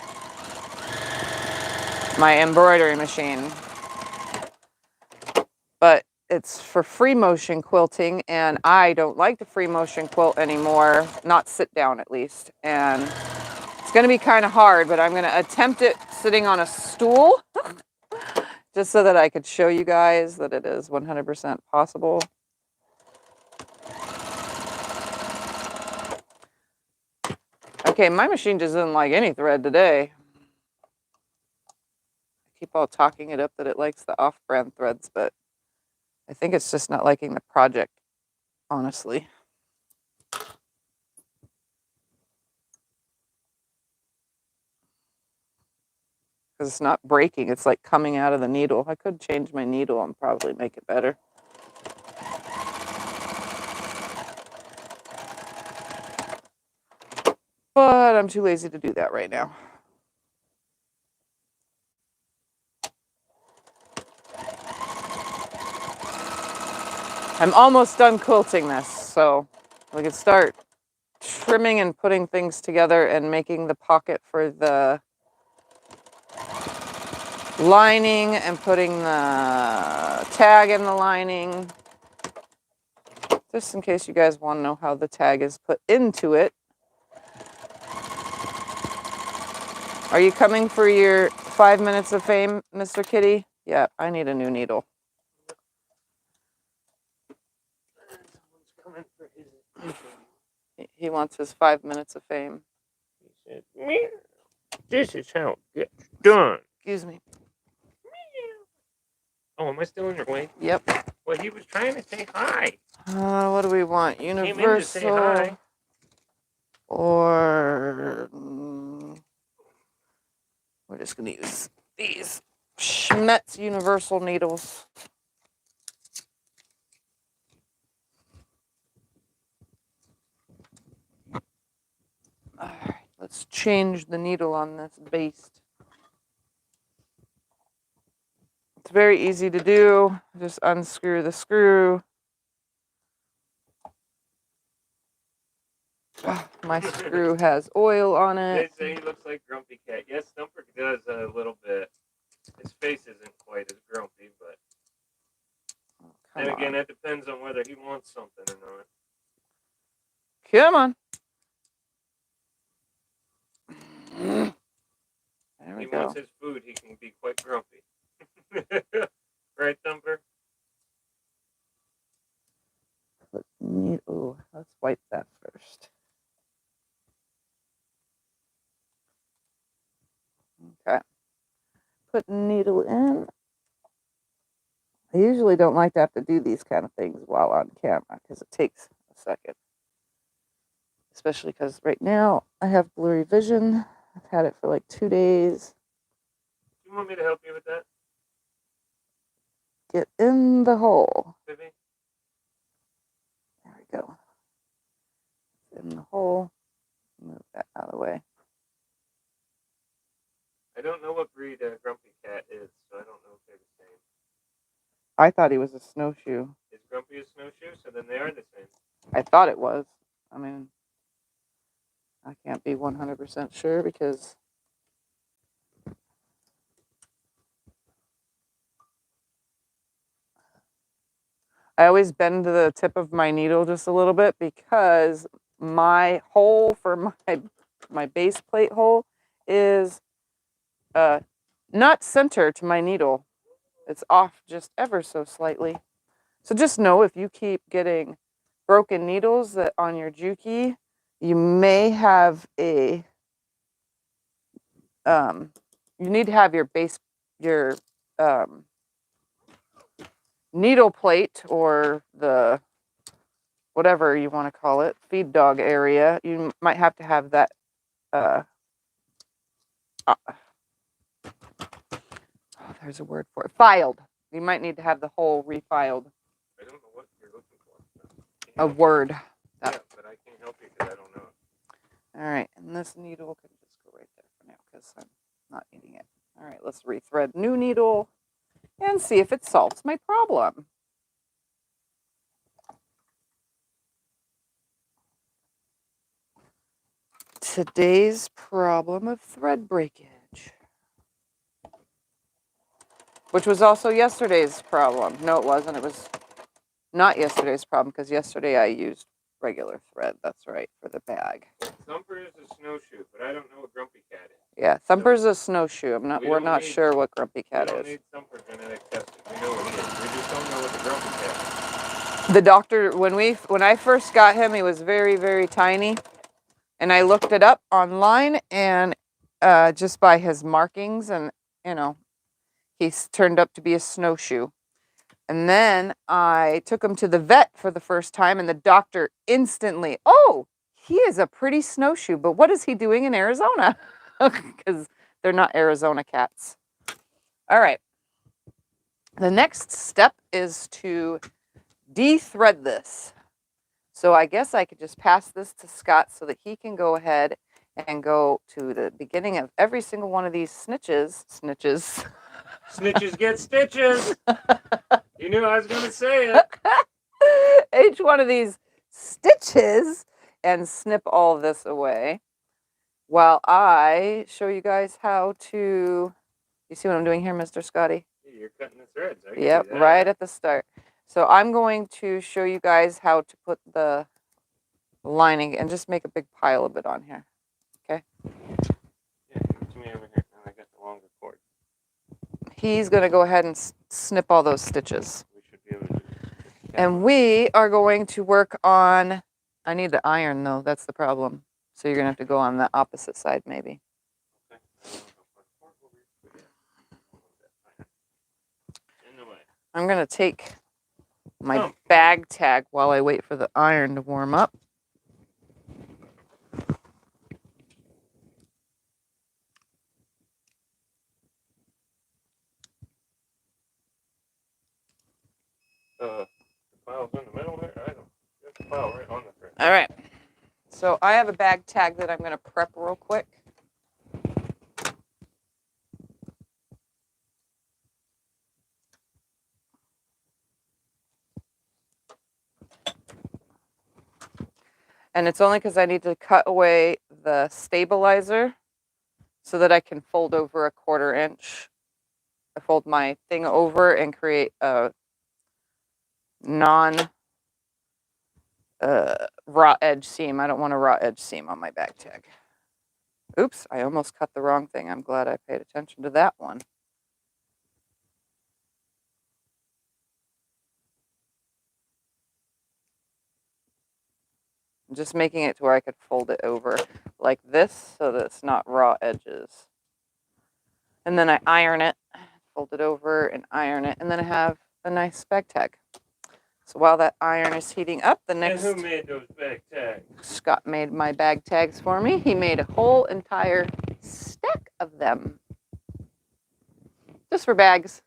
A: My embroidery machine. But it's for free motion quilting, and I don't like the free motion quilt anymore, not sit down at least. And it's going to be kind of hard, but I'm going to attempt it sitting on a stool just so that I could show you guys that it is 100% possible. Okay, my machine just doesn't like any thread today. I keep all talking it up that it likes the off-brand threads, but I think it's just not liking the project, honestly. Because it's not breaking, it's like coming out of the needle. I could change my needle and probably make it better. But I'm too lazy to do that right now. I'm almost done quilting this, so we can start trimming and putting things together and making the pocket for the lining and putting the tag in the lining. Just in case you guys want to know how the tag is put into it. Are you coming for your 5 minutes of fame, Mr. Kitty? Yeah, I need a new needle.
B: Someone's coming for his
A: He wants his 5 minutes of fame.
B: He said, meow. This is how it gets done.
A: Excuse me.
B: Oh, am I still in your way?
A: Yep.
B: Well, he was trying to say hi.
A: What do we want?
B: Came in to say
A: Universal
B: hi.
A: or we're just gonna use these Schmetz universal needles. All right, let's change the needle on this baste. It's very easy to do. Just unscrew the screw. My screw has oil on it.
B: They say he looks like Grumpy Cat. Yes, Stumper does a little bit. His face isn't quite as grumpy, but then again, that depends on whether he wants something or not.
A: Come on. There we
B: He
A: go.
B: wants his food, he can be quite grumpy. Right, Thumper?
A: Oh, let's wipe that first. Okay. Put needle in. I usually don't like to have to do these kind of things while on camera because it takes a second. Especially because right now I have blurry vision. I've had it for like 2 days.
B: Do you want me to help you with that?
A: Get in the hole.
B: Vivi?
A: There we go. In the hole. Move that out of the way.
B: I don't know what breed Grumpy Cat is, so I don't know if they're the same.
A: I thought he was a snowshoe.
B: Is Grumpy a snowshoe? So then they are the same.
A: I thought it was. I mean, I can't be 100% sure because I always bend the tip of my needle just a little bit because my hole for my base plate hole is not center to my needle. It's off just ever so slightly. So just know if you keep getting broken needles that on your Juki, you may have a you need to have your needle plate or the whatever you want to call it, feed dog area. You might have to have that there's a word for it. Filed. You might need to have the hole refiled.
B: I don't know what you're looking for.
A: A word.
B: Yeah, but I can't help you because I don't know.
A: All right, and this needle can just go right there for now because I'm not needing it. All right, let's rethread new needle and see if it solves my problem. Today's problem of thread breakage. which was also yesterday's problem. No, it wasn't. It was not yesterday's problem because yesterday I used regular thread. That's right, for the bag.
B: Thumper is a snowshoe, but I don't know what Grumpy Cat is.
A: Yeah, Thumper's a snowshoe. We're not sure what Grumpy Cat
B: is. We don't
A: is.
B: need Thumper genetic testing. We know what he is. We just don't know what the Grumpy Cat is.
A: The doctor, when I first got him, he was very, very tiny. And I looked it up online and just by his markings and, he's turned up to be a snowshoe. And then I took him to the vet for the first time and the doctor instantly, oh, he is a pretty snowshoe, but what is he doing in Arizona? Because they're not Arizona cats. All right. The next step is to de-thread this. So I guess I could just pass this to Scott so that he can go ahead and go to the beginning of every single one of these snitches.
B: Snitches get stitches. You knew I was going to say it.
A: Each one of these stitches and snip all of this away while I show you guys how to, you see what I'm doing here, Mr. Scotty?
B: You're cutting the threads.
A: Yep, right at the start. So I'm going to show you guys how to put the lining and just make a big pile of it on here. Okay?
B: Yeah, give it to me over here. And I got the longer cord.
A: He's going to go ahead and snip all those stitches.
B: We should be able to do it.
A: And we are going to work on, I need the iron though, that's the problem. So you're going to have to go on the opposite side maybe.
B: Okay. In the way.
A: I'm going to take my bag tag while I wait for the iron to warm up.
B: The file's in the middle there. I don't. There's the file right on the thread.
A: All right. So I have a bag tag that I'm going to prep real quick. And it's only because I need to cut away the stabilizer so that I can fold over a 1/4 inch. I fold my thing over and create a non raw edge seam. I don't want a raw edge seam on my bag tag. Oops, I almost cut the wrong thing. I'm glad I paid attention to that one. I'm just making it to where I could fold it over like this so that it's not raw edges. And then I iron it, fold it over and iron it, and then I have a nice bag tag. So while that iron is heating up, the next...
B: And who made those bag tags?
A: Scott made my bag tags for me. He made a whole entire stack of them. Just for bags.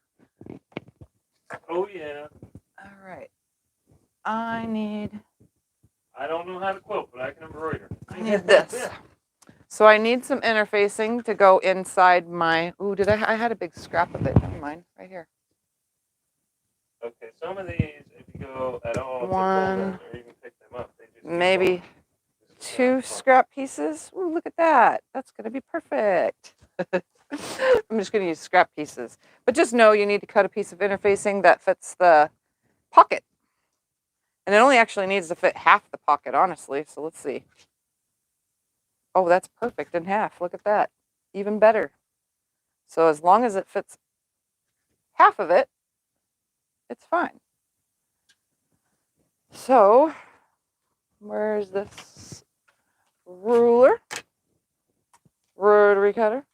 B: Oh, yeah.
A: All right. I
B: don't know how to quilt, but I can embroider.
A: I need this. So I need some interfacing to go inside my... Ooh, I had a big scrap of it. Never mind. Right here.
B: Okay, some of these, if you go at all to pull
A: One,
B: them or even pick them up, they just
A: maybe 2 scrap pieces. Ooh, look at that. That's going to be perfect. I'm just going to use scrap pieces. But just know you need to cut a piece of interfacing that fits the pocket. And it only actually needs to fit half the pocket, honestly. So let's see. Oh, that's perfect in half. Look at that. Even better. So as long as it fits half of it, it's fine. So, where's this ruler? Rotary cutter.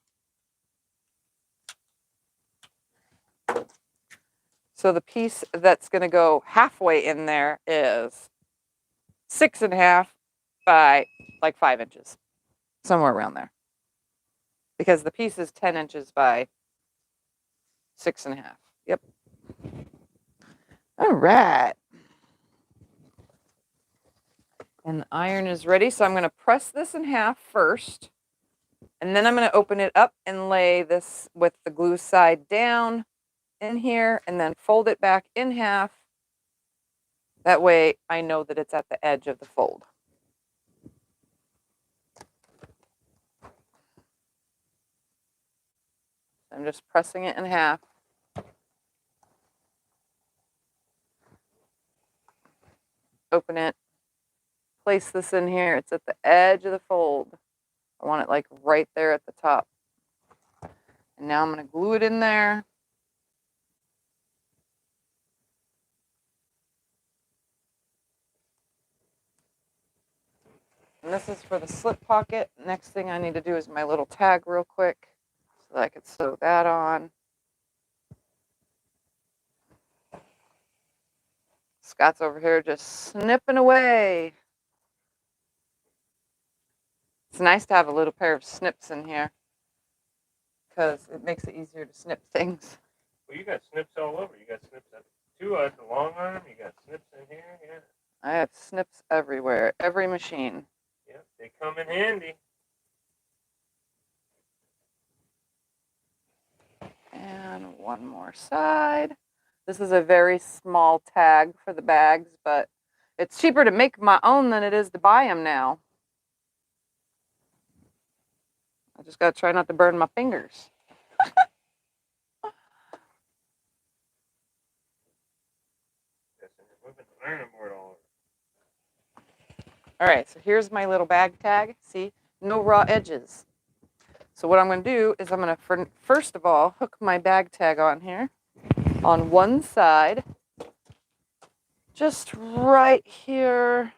A: So the piece that's going to go halfway in there is 6.5 by like 5 inches. Somewhere around there. Because the piece is 10 inches by 6.5. Yep. All right. And the iron is ready. So I'm going to press this in half first. And then I'm going to open it up and lay this with the glue side down in here and then fold it back in half. That way I know that it's at the edge of the fold. I'm just pressing it in half. open it, place this in here. It's at the edge of the fold. I want it like right there at the top. And now I'm going to glue it in there. And this is for the slip pocket. Next thing I need to do is my little tag real quick so that I could sew that on. Scott's over here just snipping away. It's nice to have a little pair of snips in here because it makes it easier to snip things.
B: Well, you got snips all over. You got snips at the long arm. You got snips in here. Yeah.
A: I have snips everywhere, every machine.
B: Yeah, they come in handy.
A: And one more side. This is a very small tag for the bags, but it's cheaper to make my own than it is to buy them now. I just got to try not to burn my fingers. All right, so here's my little bag tag. See, no raw edges. So what I'm going to do is I'm going to, first of all, hook my bag tag on here on one side, just right here,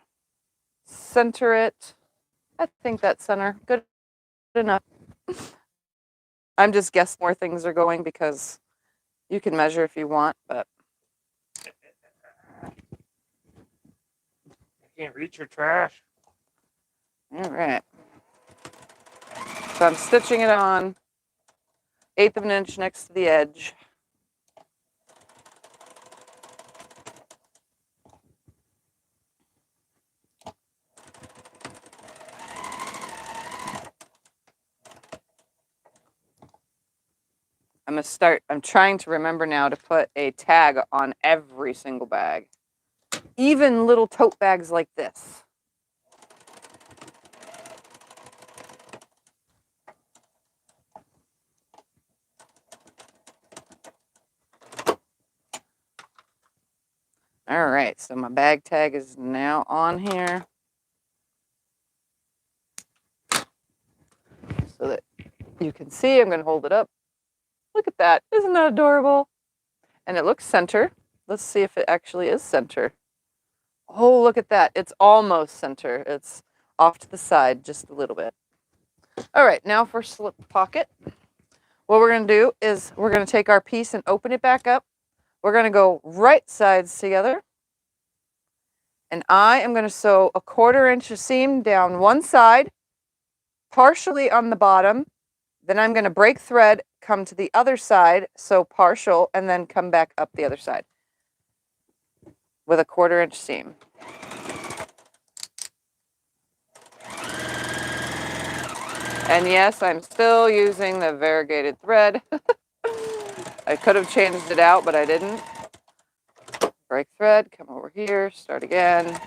A: center it. I think that's center, good enough. I'm just guessing where things are going because you can measure if you want, but.
B: I can't reach your trash.
A: All right. So I'm stitching it on 1/8 of an inch next to the edge. I'm trying to remember now to put a tag on every single bag, even little tote bags like this. All right, so my bag tag is now on here so that you can see. I'm going to hold it up. Look at that. Isn't that adorable? And it looks center. Let's see if it actually is center. Oh, look at that. It's almost center. It's off to the side just a little bit. All right, now for slip pocket. What we're going to do is we're going to take our piece and open it back up. We're going to go right sides together. And I am going to sew a 1/4 inch of seam down one side, partially on the bottom. Then I'm going to break thread, come to the other side, sew partial, and then come back up the other side with a 1/4 inch seam. And yes, I'm still using the variegated thread. I could have changed it out, but I didn't. Break thread, come over here, start again.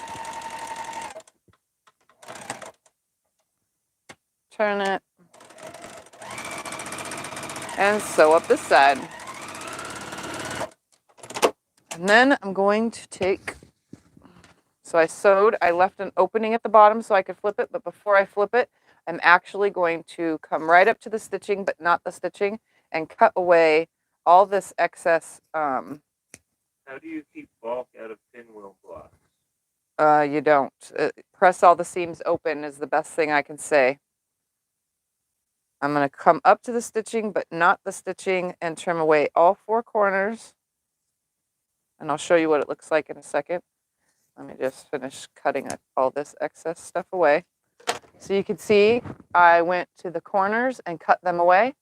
A: Turn it. And sew up this side. And then I'm going to take, so I left an opening at the bottom so I could flip it, but before I flip it, I'm actually going to come right up to the stitching, but not the stitching, and cut away all this excess.
B: How do you keep bulk out of pinwheel blocks?
A: You don't. Press all the seams open is the best thing I can say. I'm going to come up to the stitching, but not the stitching, and trim away all 4 corners. And I'll show you what it looks like in a second. Let me just finish cutting all this excess stuff away. So you can see I went to the corners and cut them away,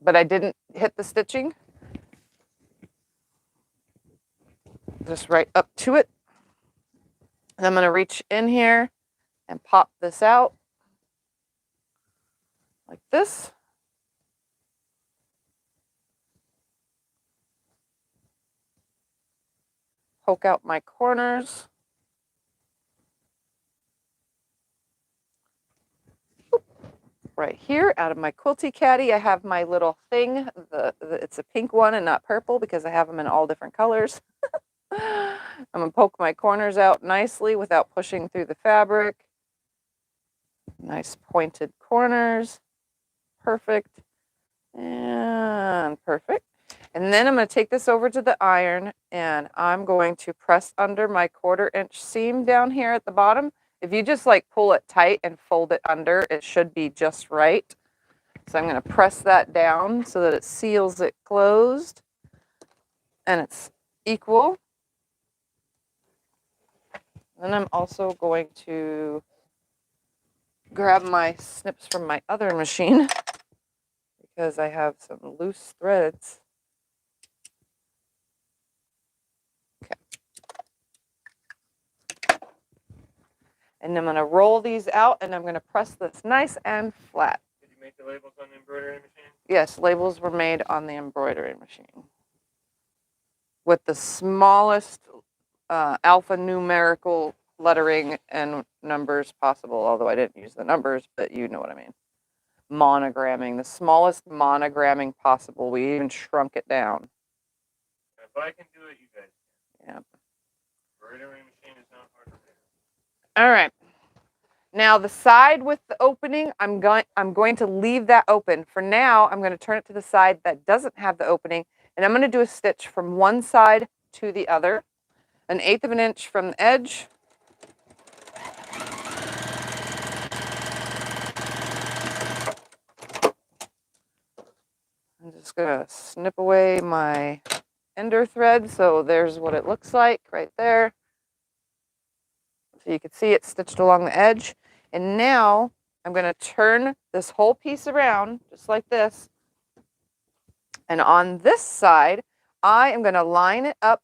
A: but I didn't hit the stitching. Just right up to it. And I'm going to reach in here and pop this out like this. Poke out my corners. Right here, out of my Quilty Caddy, I have my little thing. It's a pink one and not purple because I have them in all different colors. I'm going to poke my corners out nicely without pushing through the fabric. Nice pointed corners. Perfect. And perfect. And then I'm going to take this over to the iron and I'm going to press under my 1/4 inch seam down here at the bottom. If you just like pull it tight and fold it under, it should be just right. So I'm going to press that down so that it seals it closed and it's equal. Then I'm also going to grab my snips from my other machine because I have some loose threads. Okay. And I'm going to roll these out and I'm going to press this nice and flat.
B: Did you make the labels on the embroidery machine?
A: Yes, labels were made on the embroidery machine with the smallest alphanumerical lettering and numbers possible, although I didn't use the numbers, but you know what I mean. Monogramming, the smallest monogramming possible. We even shrunk it down.
B: If I can do it, you guys can.
A: Yeah.
B: Embroidery machine is not hard to do.
A: All right. Now the side with the opening, I'm going to leave that open. For now, I'm going to turn it to the side that doesn't have the opening, and I'm going to do a stitch from one side to the other, 1/8 of an inch from the edge. I'm just going to snip away my ender thread, so there's what it looks like right there. So you can see it stitched along the edge. And now I'm going to turn this whole piece around, just like this. And on this side, I am going to line it up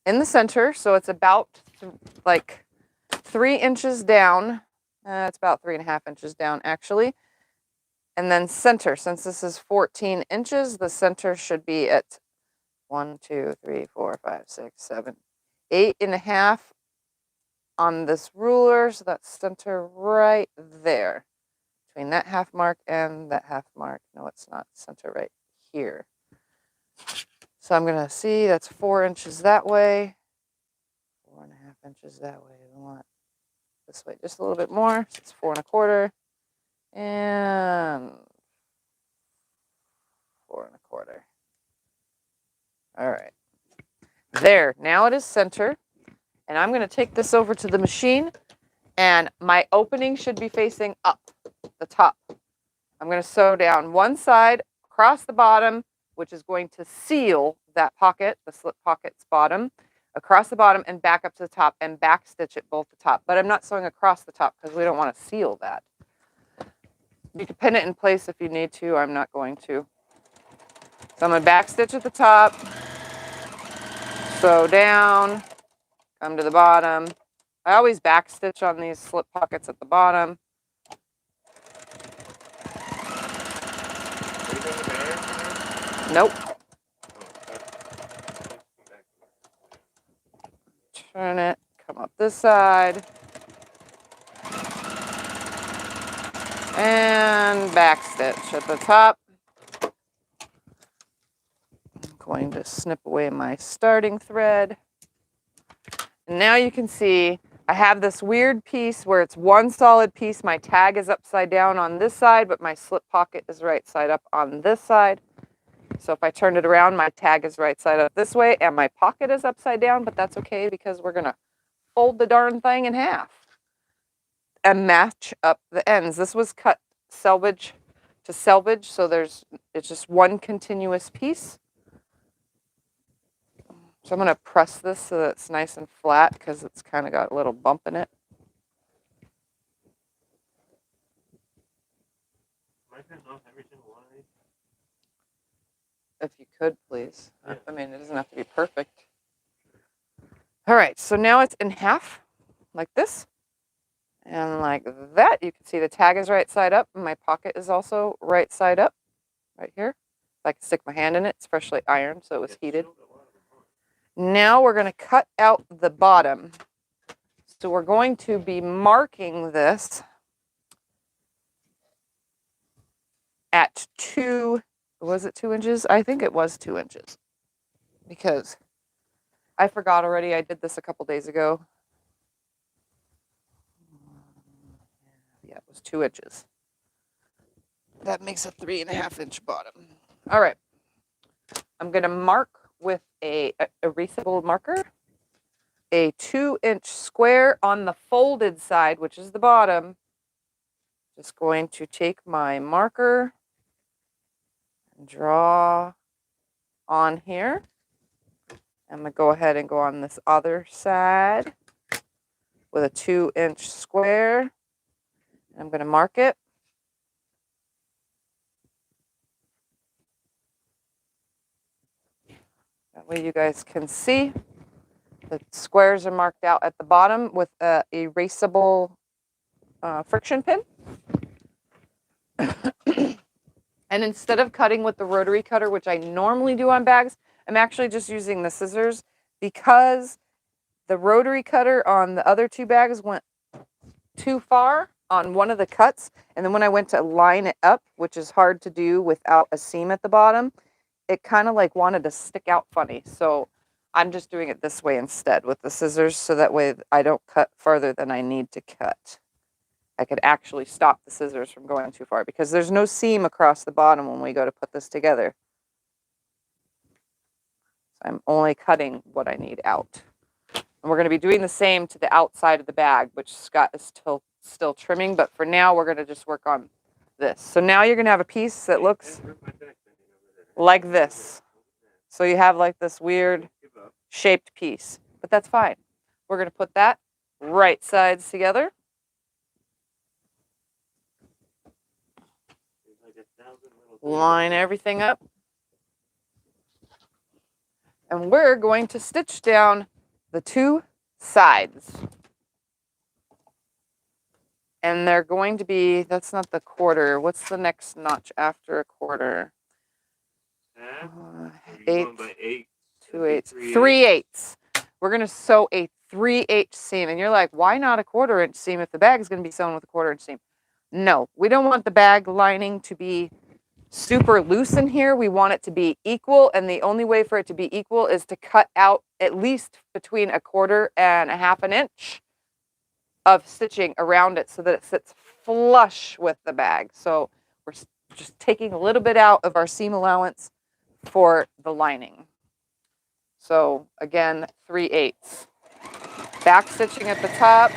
A: in the center, so it's about like 3 inches down. It's about 3.5 inches down, actually. And then center, since this is 14 inches, the center should be at 1, 2, 3, 4, 5, 6, 7, 8.5 on this ruler. So that's center right there. Between that half mark and that half mark. No, it's not. Center right here. So I'm going to see that's 4 inches that way. 4.5 inches that way. We want this way just a little bit more. So it's 4.25. And 4.25. All right. There. Now it is center. And I'm going to take this over to the machine. And my opening should be facing up, the top. I'm going to sew down one side across the bottom, which is going to seal that pocket, the slip pocket's bottom, across the bottom and back up to the top and back stitch it both the top. But I'm not sewing across the top because we don't want to seal that. You can pin it in place if you need to. I'm not going to. So I'm going to back stitch at the top, sew down, come to the bottom. I always back stitch on these slip pockets at the bottom. Nope. Turn it, come up this side. And back stitch at the top. I'm going to snip away my starting thread. And now you can see I have this weird piece where it's one solid piece. My tag is upside down on this side, but my slip pocket is right side up on this side. So if I turn it around, my tag is right side up this way, and my pocket is upside down, but that's okay because we're going to fold the darn thing in half and match up the ends. This was cut selvage to selvage, so it's just one continuous piece. So I'm going to press this so that it's nice and flat because it's kind of got a little bump in it.
B: Am I print off every single one of these?
A: If you could, please.
B: Yeah.
A: I mean, it doesn't have to be perfect. All right, so now it's in half, like this. And like that, you can see the tag is right side up, and my pocket is also right side up, right here. If I can stick my hand in it, it's freshly ironed, so it was heated. Now we're going to cut out the bottom. So we're going to be marking this at 2, was it 2 inches? I think it was 2 inches. Because I forgot already. I did this a couple days ago. Yeah, it was 2 inches. That makes a 3.5 inch bottom. All right. I'm going to mark with a erasable marker, a 2-inch square on the folded side, which is the bottom. Just going to take my marker and draw on here. I'm going to go ahead and go on this other side with a 2-inch square. I'm going to mark it. That way you guys can see the squares are marked out at the bottom with a erasable friction pin. And instead of cutting with the rotary cutter, which I normally do on bags, I'm actually just using the scissors because the rotary cutter on the other 2 bags went too far on one of the cuts. And then when I went to line it up, which is hard to do without a seam at the bottom, it kind of like wanted to stick out funny. So I'm just doing it this way instead with the scissors, so that way I don't cut further than I need to cut. I could actually stop the scissors from going too far because there's no seam across the bottom when we go to put this together. So I'm only cutting what I need out. And we're going to be doing the same to the outside of the bag, which Scott is still trimming, but for now we're going to just work on this. So now you're going to have a piece that looks like this. So you have like this weird shaped piece, but that's fine. We're going to put that right sides together. Line everything up. And we're going to stitch down the 2 sides. And they're going to be, that's not the quarter. What's the next notch after a quarter? 8, 2/8, 3/8. We're going to sew a 3/8 seam. And you're like, why not a 1/4 inch seam if the bag is going to be sewn with a 1/4 inch seam? No, we don't want the bag lining to be super loose in here. We want it to be equal, and the only way for it to be equal is to cut out at least between a 1/4 and a 1/2 inch of stitching around it so that it sits flush with the bag. So we're just taking a little bit out of our seam allowance for the lining. So again, 3/8. Back stitching at the top,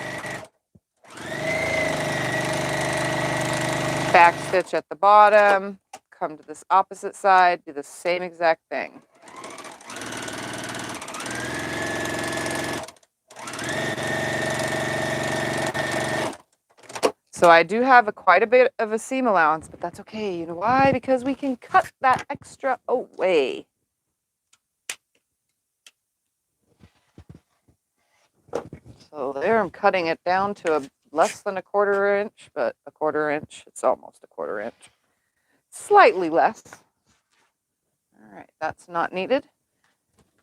A: back stitch at the bottom, come to this opposite side, do the same exact thing. So I do have quite a bit of a seam allowance, but that's okay. You know why? Because we can cut that extra away. So there, I'm cutting it down to less than a 1/4 inch, but a 1/4 inch. It's almost a 1/4 inch. Slightly less. All right, that's not needed.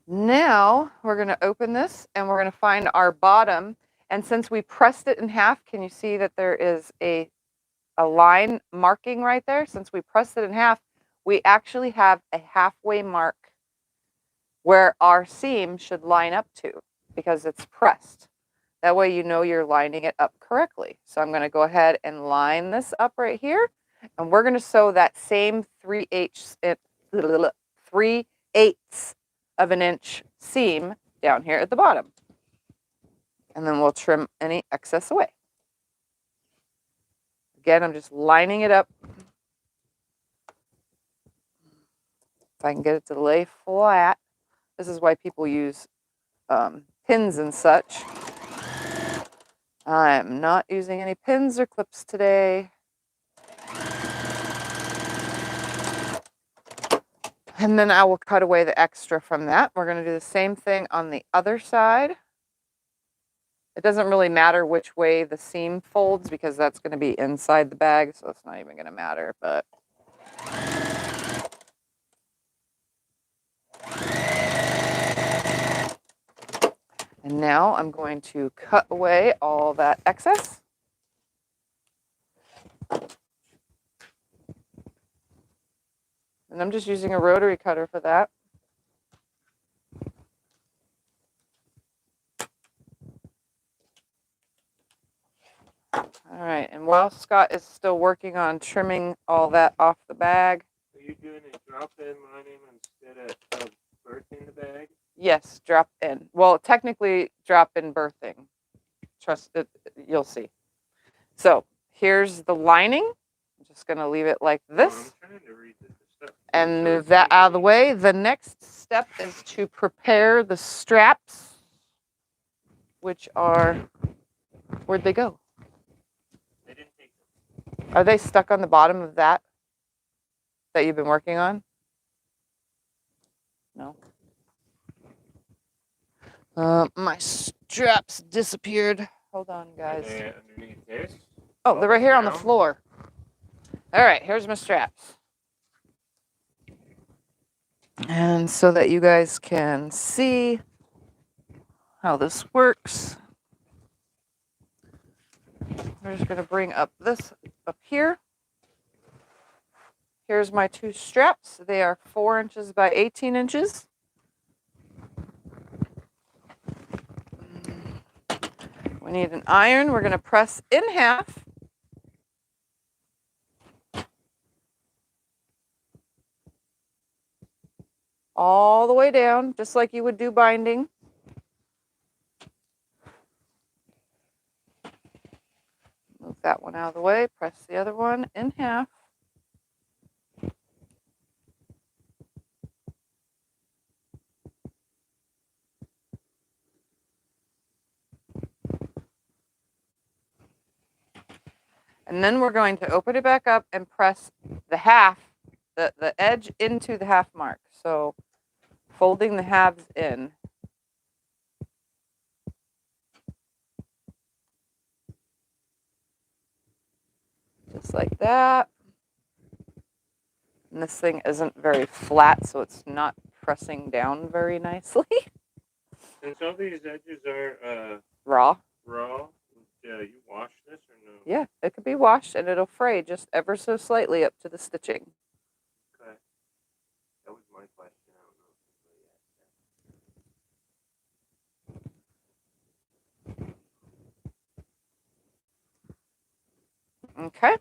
A: Now we're going to open this and we're going to find our bottom. And since we pressed it in half, can you see that there is a line marking right there? Since we pressed it in half, we actually have a halfway mark where our seam should line up to because it's pressed. That way you know you're lining it up correctly. So I'm going to go ahead and line this up right here. And we're going to sew that same 3/8 of an inch seam down here at the bottom. And then we'll trim any excess away. Again, I'm just lining it up. If I can get it to lay flat. This is why people use pins and such. I'm not using any pins or clips today. And then I will cut away the extra from that. We're going to do the same thing on the other side. It doesn't really matter which way the seam folds because that's going to be inside the bag, so it's not even going to matter. But and now I'm going to cut away all that excess. And I'm just using a rotary cutter for that. All right, and while Scott is still working on trimming all that off the bag.
B: Are you doing a drop-in lining instead of birthing the bag?
A: Yes, drop in. Well, technically drop in birthing. Trust it, you'll see. So here's the lining. I'm just going to leave it like this.
B: Oh, I'm trying to read the stuff.
A: And move that out of the way. The next step is to prepare the straps, which are, where'd they go?
B: They didn't take them.
A: Are they stuck on the bottom of that you've been working on? No. My straps disappeared. Hold on, guys.
B: Underneath this?
A: Oh, they're right here on the floor. All right, here's my straps. And so that you guys can see how this works, we're just going to bring up this up here. Here's my two straps. They are 4 inches by 18 inches. We need an iron. We're going to press in half. All the way down, just like you would do binding. Move that one out of the way. Press the other one in half. And then we're going to open it back up and press the half, the edge into the half mark. So folding the halves in. Just like that. And this thing isn't very flat, so it's not pressing down very nicely.
B: And some of these edges are
A: Raw.
B: raw. You wash this or no?
A: Yeah, it could be washed and it'll fray just ever so slightly up to the stitching.
B: Okay. That was my question. I don't know.
A: Okay.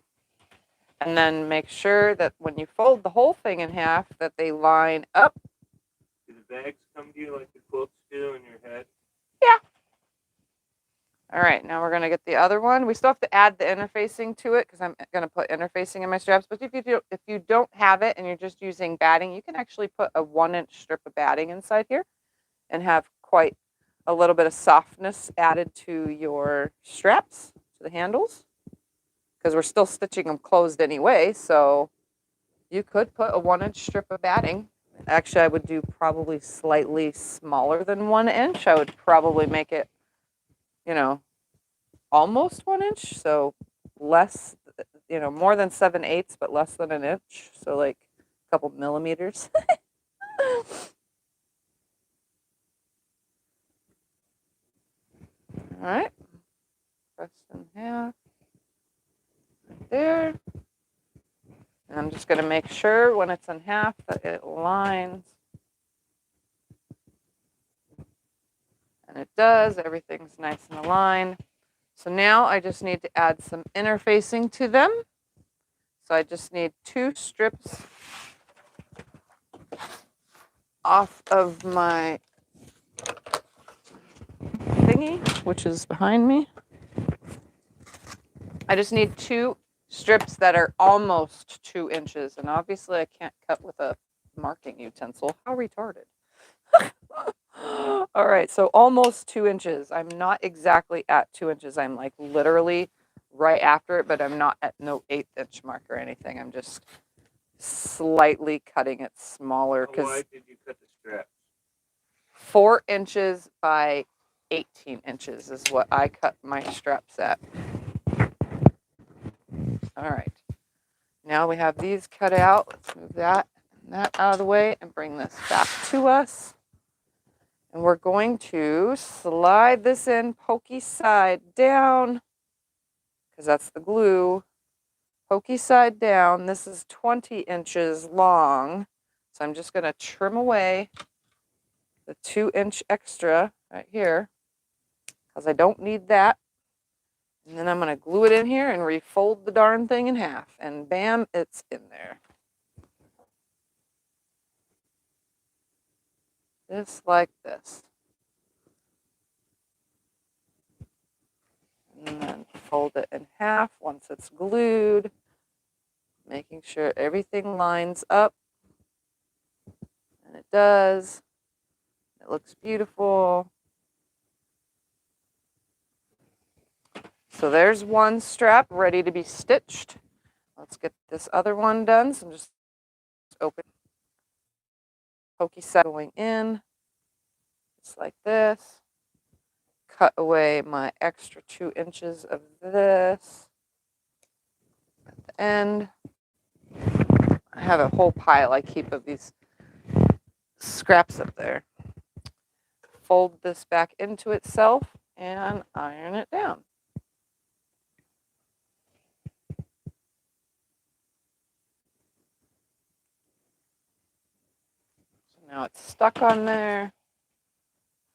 A: And then make sure that when you fold the whole thing in half, that they line up.
B: Do the bags come to you like the quilts do in your head?
A: Yeah. All right, now we're going to get the other one. We still have to add the interfacing to it because I'm going to put interfacing in my straps. But if you don't have it and you're just using batting, you can actually put a 1-inch strip of batting inside here and have quite a little bit of softness added to your straps, to the handles, because we're still stitching them closed anyway. So you could put a 1-inch strip of batting. Actually, I would do probably slightly smaller than 1 inch. I would probably make it, almost 1 inch. So less, more than 7/8, but less than an inch. So like a couple millimeters. All right. Press in half. Right there. And I'm just going to make sure when it's in half that it lines. And it does. Everything's nice and aligned. So now I just need to add some interfacing to them. So I just need 2 strips off of my thingy, which is behind me. I just need 2 strips that are almost 2 inches. And obviously I can't cut with a marking utensil. How retarded. All right, so almost 2 inches. I'm not exactly at 2 inches. I'm like literally right after it, but I'm not at no 1/8 inch mark or anything. I'm just slightly cutting it smaller.
B: How wide did you cut the straps?
A: 4 inches by 18 inches is what I cut my straps at. All right. Now we have these cut out. Let's move that and that out of the way and bring this back to us. And we're going to slide this in pokey side down, because that's the glue. Pokey side down. This is 20 inches long. So I'm just going to trim away the 2-inch extra right here, because I don't need that. And then I'm going to glue it in here and refold the darn thing in half. And bam, it's in there. Just like this. And then fold it in half once it's glued, making sure everything lines up. And it does. It looks beautiful. So there's one strap ready to be stitched. Let's get this other one done. So I'm just open, pokey set going in, just like this. Cut away my extra 2 inches of this at the end. I have a whole pile I keep of these scraps up there. Fold this back into itself and iron it down. So now it's stuck on there.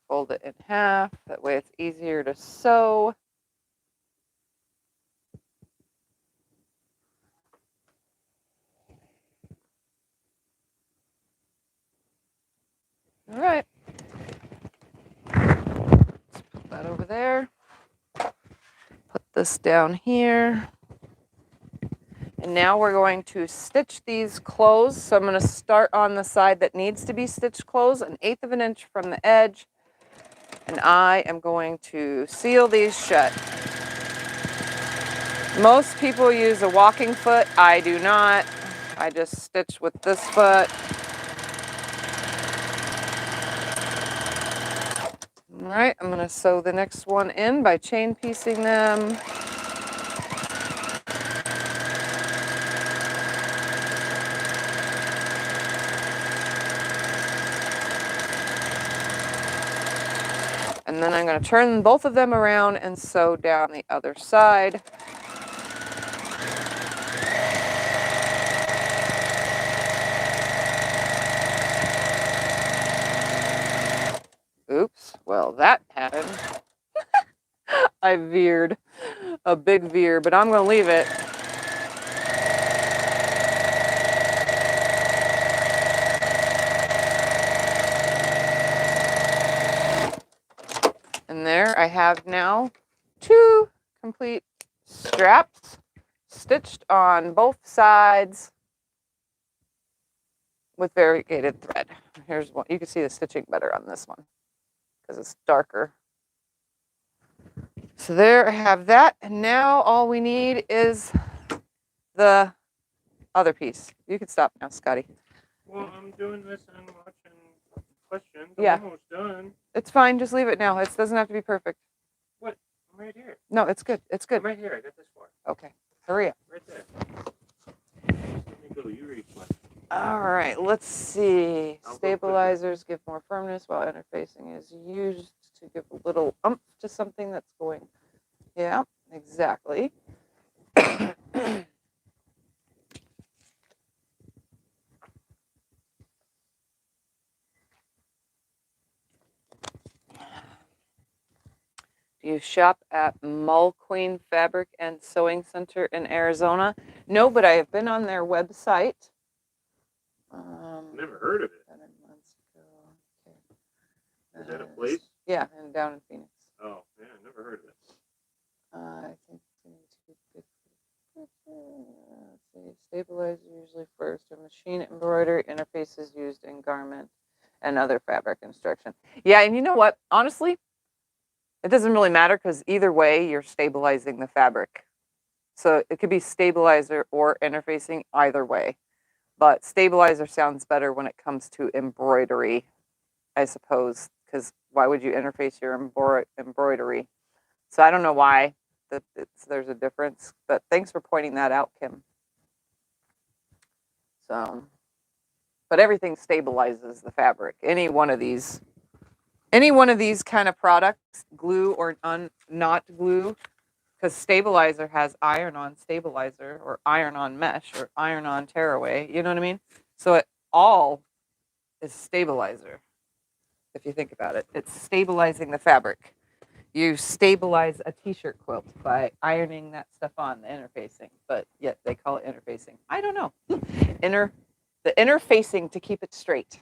A: Fold it in half. That way it's easier to sew. All right. Let's put that over there. Put this down here. And now we're going to stitch these closed. So I'm going to start on the side that needs to be stitched closed, 1/8 of an inch from the edge. And I am going to seal these shut. Most people use a walking foot. I do not. I just stitch with this foot. All right, I'm going to sew the next one in by chain piecing them. And then I'm going to turn both of them around and sew down the other side. Oops, well that happened. I veered, a big veer, but I'm going to leave it. And there I have now 2 complete straps stitched on both sides with variegated thread. Here's one. You can see the stitching better on this one because it's darker. So there I have that. And now all we need is the other piece. You can stop now, Scotty.
B: Well, I'm doing this and watching questions.
A: Yeah.
B: I'm almost done.
A: It's fine. Just leave it now. It doesn't have to be perfect.
B: What? I'm right here.
A: No, it's good. It's good.
B: I'm right here. I got this far.
A: Okay. Hurry up.
B: Right there. Let me go. You read one.
A: All right. Let's see.
B: I'll go
A: Stabilizers give more firmness while interfacing is used to give a little oomph to something that's going. Yeah, exactly. Do you shop at Queen Fabric and Sewing Center in Arizona? No, but I have been on their website.
B: Never heard of it.
A: 7 months ago. Okay.
B: Is that a place?
A: Yeah, and down in Phoenix.
B: Oh, yeah, never heard of it.
A: I think let's see, stabilizer usually first. A machine embroidery interface is used in garment and other fabric instruction. Yeah, and you know what? Honestly, it doesn't really matter because either way, you're stabilizing the fabric. So it could be stabilizer or interfacing either way. But stabilizer sounds better when it comes to embroidery, I suppose, because why would you interface your embroidery? So I don't know why there's a difference, but thanks for pointing that out, Kim. So, but everything stabilizes the fabric. Any one of these kind of products, glue or not glue, because stabilizer has iron-on stabilizer or iron-on mesh or iron-on tearaway. You know what I mean? So it all is stabilizer. If you think about it, it's stabilizing the fabric. you stabilize a t-shirt quilt by ironing that stuff on the interfacing, but yet they call it interfacing. I don't know. The interfacing to keep it straight.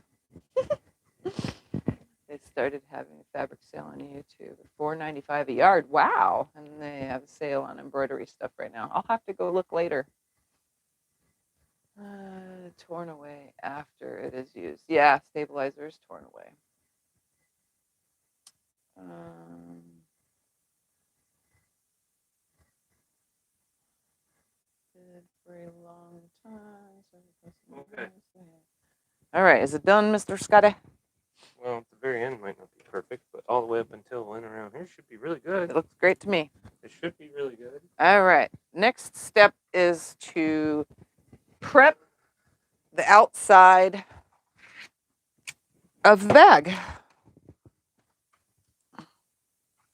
A: They started having a fabric sale on YouTube, $4.95 a yard. Wow! And they have a sale on embroidery stuff right now. I'll have to go look later. Torn away after it is used. Yeah, stabilizer is torn away. Did for a long time.
B: Okay.
A: All right, is it done, Mr. Scotty?
B: Well, at the very end might not be perfect, but all the way up until in around here should be really good.
A: It looks great to me.
B: It should be really good.
A: All right, next step is to prep the outside of the bag.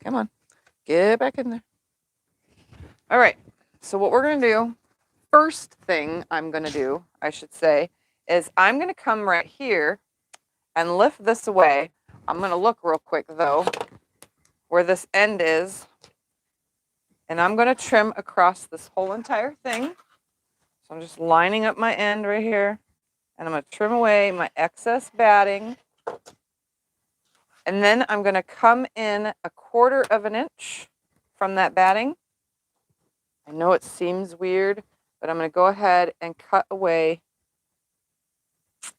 A: Come on, get back in there. All right, so what we're going to do, first thing I'm going to do, I should say, is I'm going to come right here and lift this away. I'm going to look real quick, though, where this end is, and I'm going to trim across this whole entire thing. So I'm just lining up my end right here, and I'm going to trim away my excess batting. And then I'm going to come in 1/4 of an inch from that batting. I know it seems weird, but I'm going to go ahead and cut away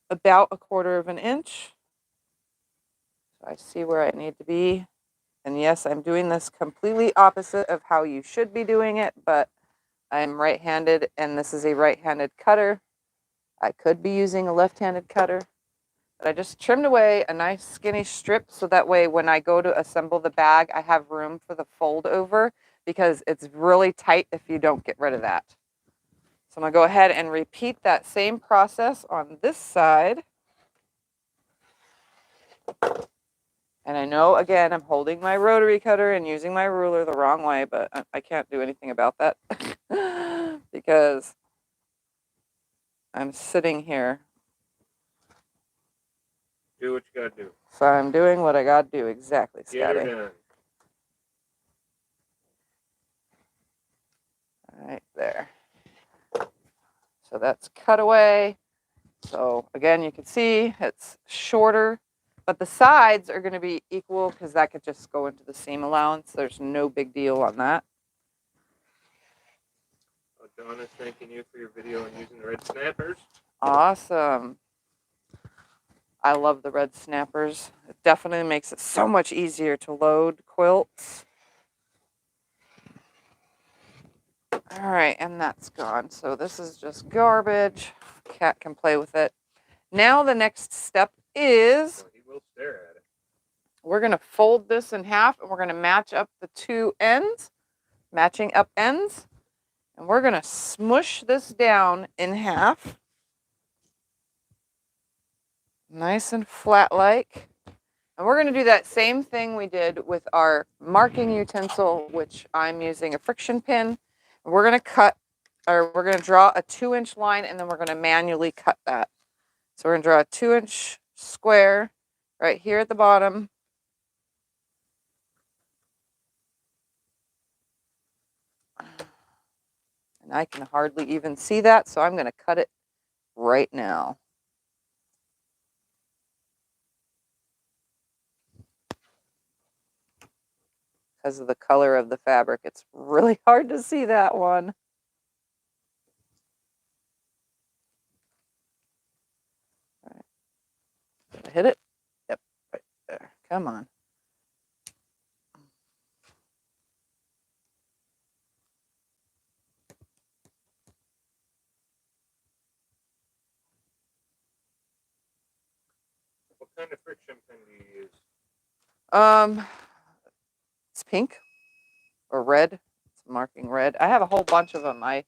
A: about 1/4 of an inch. So I see where I need to be. And yes, I'm doing this completely opposite of how you should be doing it, but I'm right-handed, and this is a right-handed cutter. I could be using a left-handed cutter, but I just trimmed away a nice skinny strip so that way when I go to assemble the bag, I have room for the fold over, because it's really tight if you don't get rid of that. So I'm going to go ahead and repeat that same process on this side. And I know, again, I'm holding my rotary cutter and using my ruler the wrong way, but I can't do anything about that because I'm sitting here.
B: Do what you gotta do.
A: So I'm doing what I gotta do, exactly,
B: Get her
A: Scotty.
B: done.
A: Right there. So that's cut away. So again, you can see it's shorter, but the sides are going to be equal because that could just go into the seam allowance. There's no big deal on that.
B: Oh, Dawn is thanking you for your video on using the red snappers.
A: Awesome. I love the red snappers. It definitely makes it so much easier to load quilts. All right, and that's gone. So this is just garbage. Cat can play with it. Now the next step is
B: Well, he will stare at it.
A: we're going to fold this in half, and we're going to match up the two ends, matching up ends, and we're going to smush this down in half. Nice and flat like. And we're going to do that same thing we did with our marking utensil, which I'm using a friction pin. We're going to cut, or we're going to draw a 2-inch line, and then we're going to manually cut that. So we're going to draw a 2-inch square right here at the bottom. And I can hardly even see that, so I'm going to cut it right now. Because of the color of the fabric, it's really hard to see that one. All right. Did I hit it? Yep, right there. Come on.
B: What kind of friction pin do you use?
A: It's pink or red. It's marking red. I have a whole bunch of them. I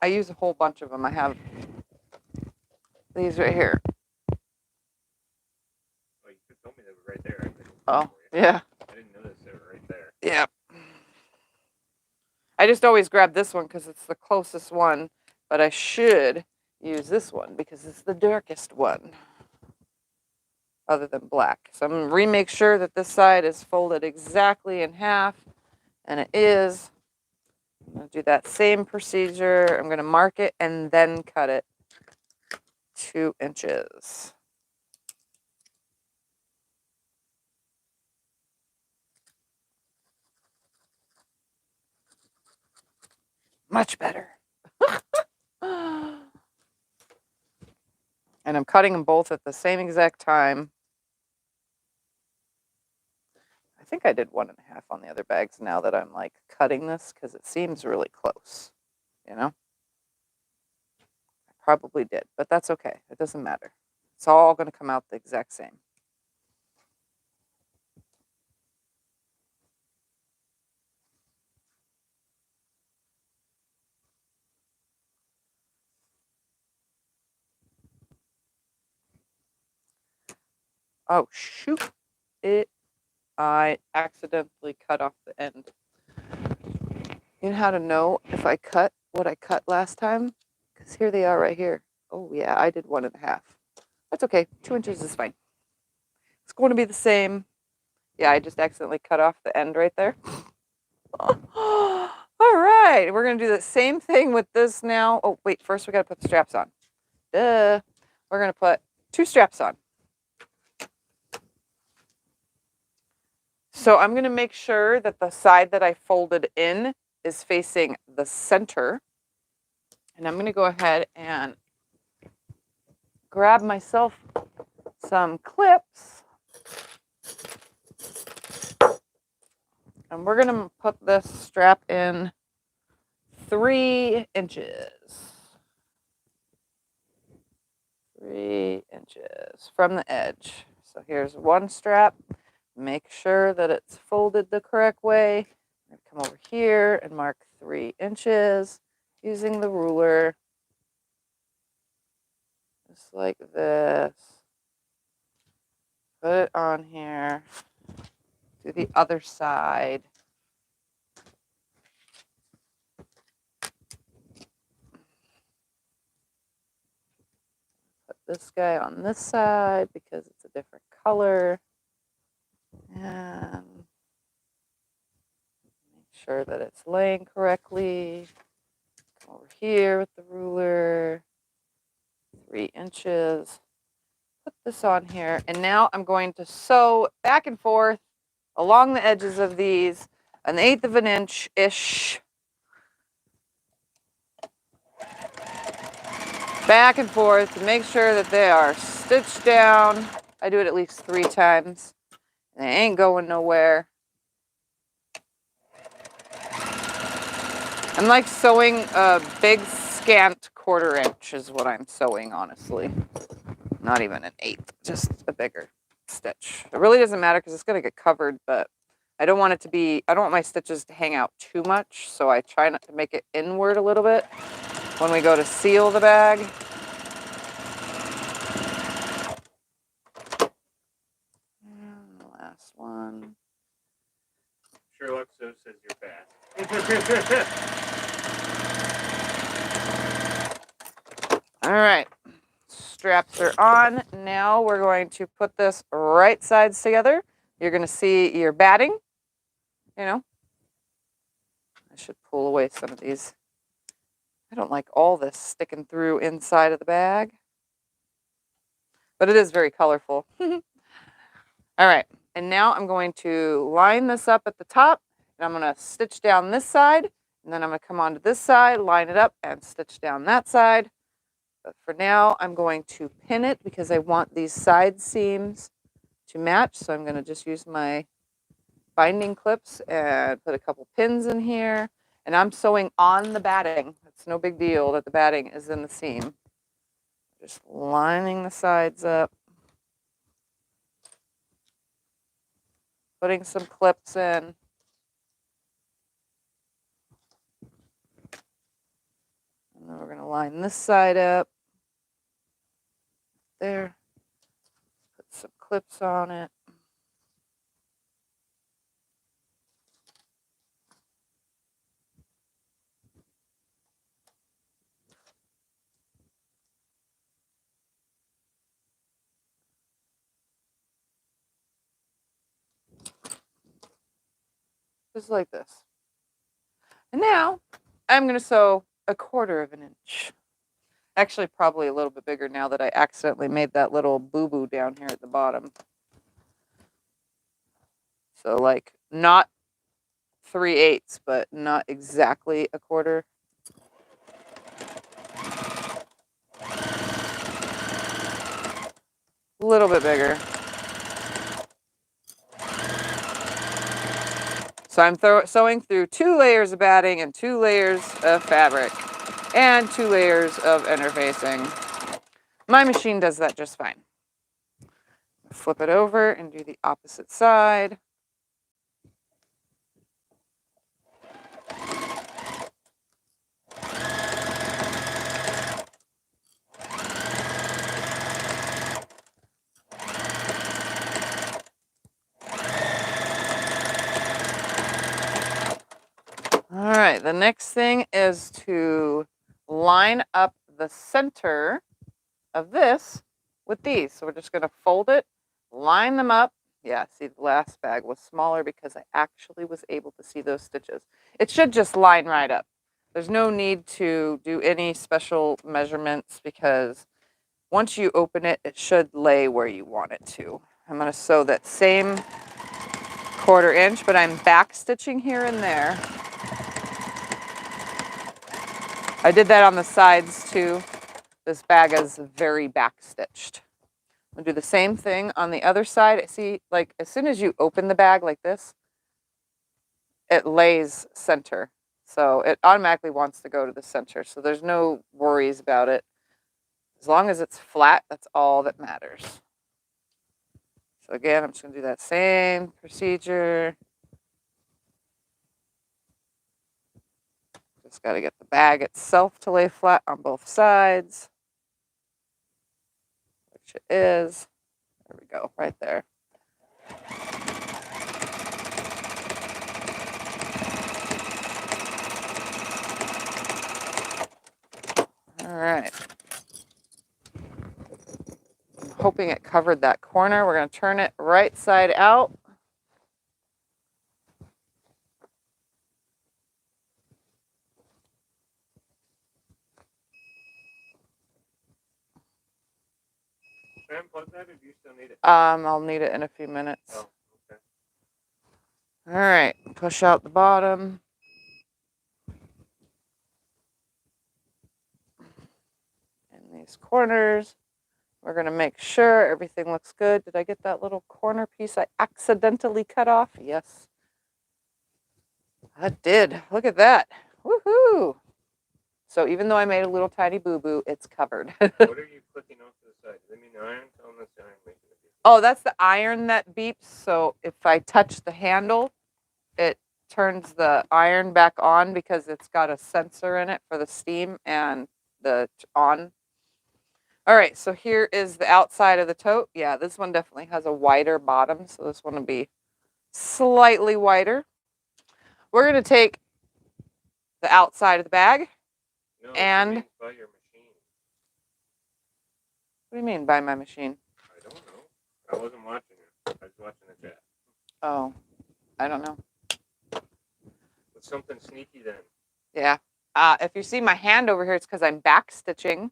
A: use a whole bunch of them. I have these right here.
B: Oh, you could tell me they were right there.
A: Oh, yeah.
B: I didn't notice they were right there.
A: Yeah. I just always grab this one because it's the closest one, but I should use this one because it's the darkest one. other than black. So I'm going to remake sure that this side is folded exactly in half, and it is. I'm going to do that same procedure. I'm going to mark it and then cut it 2 inches. Much better. And I'm cutting them both at the same exact time. I think I did 1.5 on the other bags now that I'm like cutting this because it seems really close, you know? I probably did, but that's okay. It doesn't matter. It's all going to come out the exact same. Oh, shoot. I accidentally cut off the end. You know how to know if I cut what I cut last time? Because here they are right here. Oh, yeah, I did 1.5. That's okay. 2 inches is fine. It's going to be the same. Yeah, I just accidentally cut off the end right there. All right, we're going to do the same thing with this now. Oh, wait, first we got to put the straps on. Duh. We're going to put 2 straps on. So I'm going to make sure that the side that I folded in is facing the center. And I'm going to go ahead and grab myself some clips. And we're going to put this strap in 3 inches. 3 inches from the edge. So here's one strap. Make sure that it's folded the correct way. I'm going to come over here and mark 3 inches using the ruler. Just like this. Put it on here. Do the other side. Put this guy on this side because it's a different color. And make sure that it's laying correctly. Come over here with the ruler. 3 inches. Put this on here. And now I'm going to sew back and forth along the edges of these 1/8 of an inch-ish. Back and forth to make sure that they are stitched down. I do it at least 3 times. They ain't going nowhere. I'm like sewing a big scant 1/4 inch is what I'm sewing, honestly. Not even 1/8, just a bigger stitch. It really doesn't matter because it's going to get covered, but I don't want it to be, I don't want my stitches to hang out too much, so I try not to make it inward a little bit when we go to seal the bag. And the last one.
B: Sherlock So says you're fast.
A: All right, straps are on. Now we're going to put this right sides together. You're going to see your batting, you know. I should pull away some of these. I don't like all this sticking through inside of the bag, but it is very colorful. All right, and now I'm going to line this up at the top, and I'm going to stitch down this side, and then I'm going to come onto this side, line it up, and stitch down that side. But for now, I'm going to pin it because I want these side seams to match, so I'm going to just use my binding clips and put a couple pins in here. And I'm sewing on the batting. It's no big deal that the batting is in the seam. Just lining the sides up. Putting some clips in. And then we're going to line this side up. There. Put some clips on it. just like this. And now I'm going to sew 1/4 inch. Actually, probably a little bit bigger now that I accidentally made that little boo-boo down here at the bottom. So like not 3/8, but not exactly 1/4. A little bit bigger. So I'm sewing through 2 layers of batting and 2 layers of fabric and 2 layers of interfacing. My machine does that just fine. Flip it over and do the opposite side. All right, the next thing is to line up the center of this with these. So we're just going to fold it, line them up. Yeah, see, the last bag was smaller because I actually was able to see those stitches. It should just line right up. There's no need to do any special measurements because once you open it, it should lay where you want it to. I'm going to sew that same 1/4 inch, but I'm back stitching here and there. I did that on the sides too. This bag is very back stitched. I'll do the same thing on the other side. See, like as soon as you open the bag like this, it lays center. So it automatically wants to go to the center. So there's no worries about it. As long as it's flat, that's all that matters. So again, I'm just going to do that same procedure. Just got to get the bag itself to lay flat on both sides, which it is. There we go, right there. All right. I'm hoping it covered that corner. We're going to turn it right side out.
B: Should I unplug that, or do you still need it?
A: I'll need it in a few minutes.
B: Oh, okay.
A: All right, push out the bottom. In these corners, we're going to make sure everything looks good. Did I get that little corner piece I accidentally cut off? Yes. I did. Look at that. Woohoo! So even though I made a little tiny boo-boo, it's covered.
B: What are you clicking off to the side? Does that mean the iron? Tell them that's the iron making it.
A: Oh, that's the iron that beeps. So if I touch the handle, it turns the iron back on because it's got a sensor in it for the steam and the on. All right, so here is the outside of the tote. Yeah, this one definitely has a wider bottom, so this one will be slightly wider. We're going to take the outside of the bag.
B: No,
A: And
B: by your machine.
A: What do you mean by my machine?
B: I don't know. I wasn't watching it. I was watching the chat.
A: Oh, I don't know.
B: It's something sneaky then.
A: Yeah. If you see my hand over here, it's because I'm back stitching.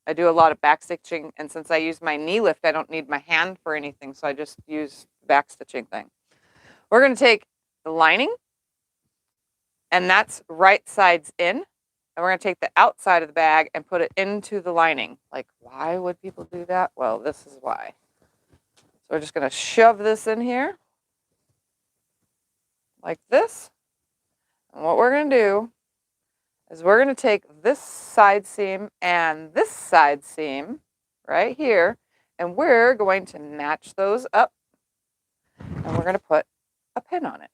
A: I do a lot of back stitching, and since I use my knee lift, I don't need my hand for anything, so I just use the back stitching thing. We're going to take the lining, and that's right sides in, and we're going to take the outside of the bag and put it into the lining. Like, why would people do that? Well, this is why. So we're just going to shove this in here like this. And what we're going to do is we're going to take this side seam and this side seam right here, and we're going to match those up, and we're going to put a pin on it.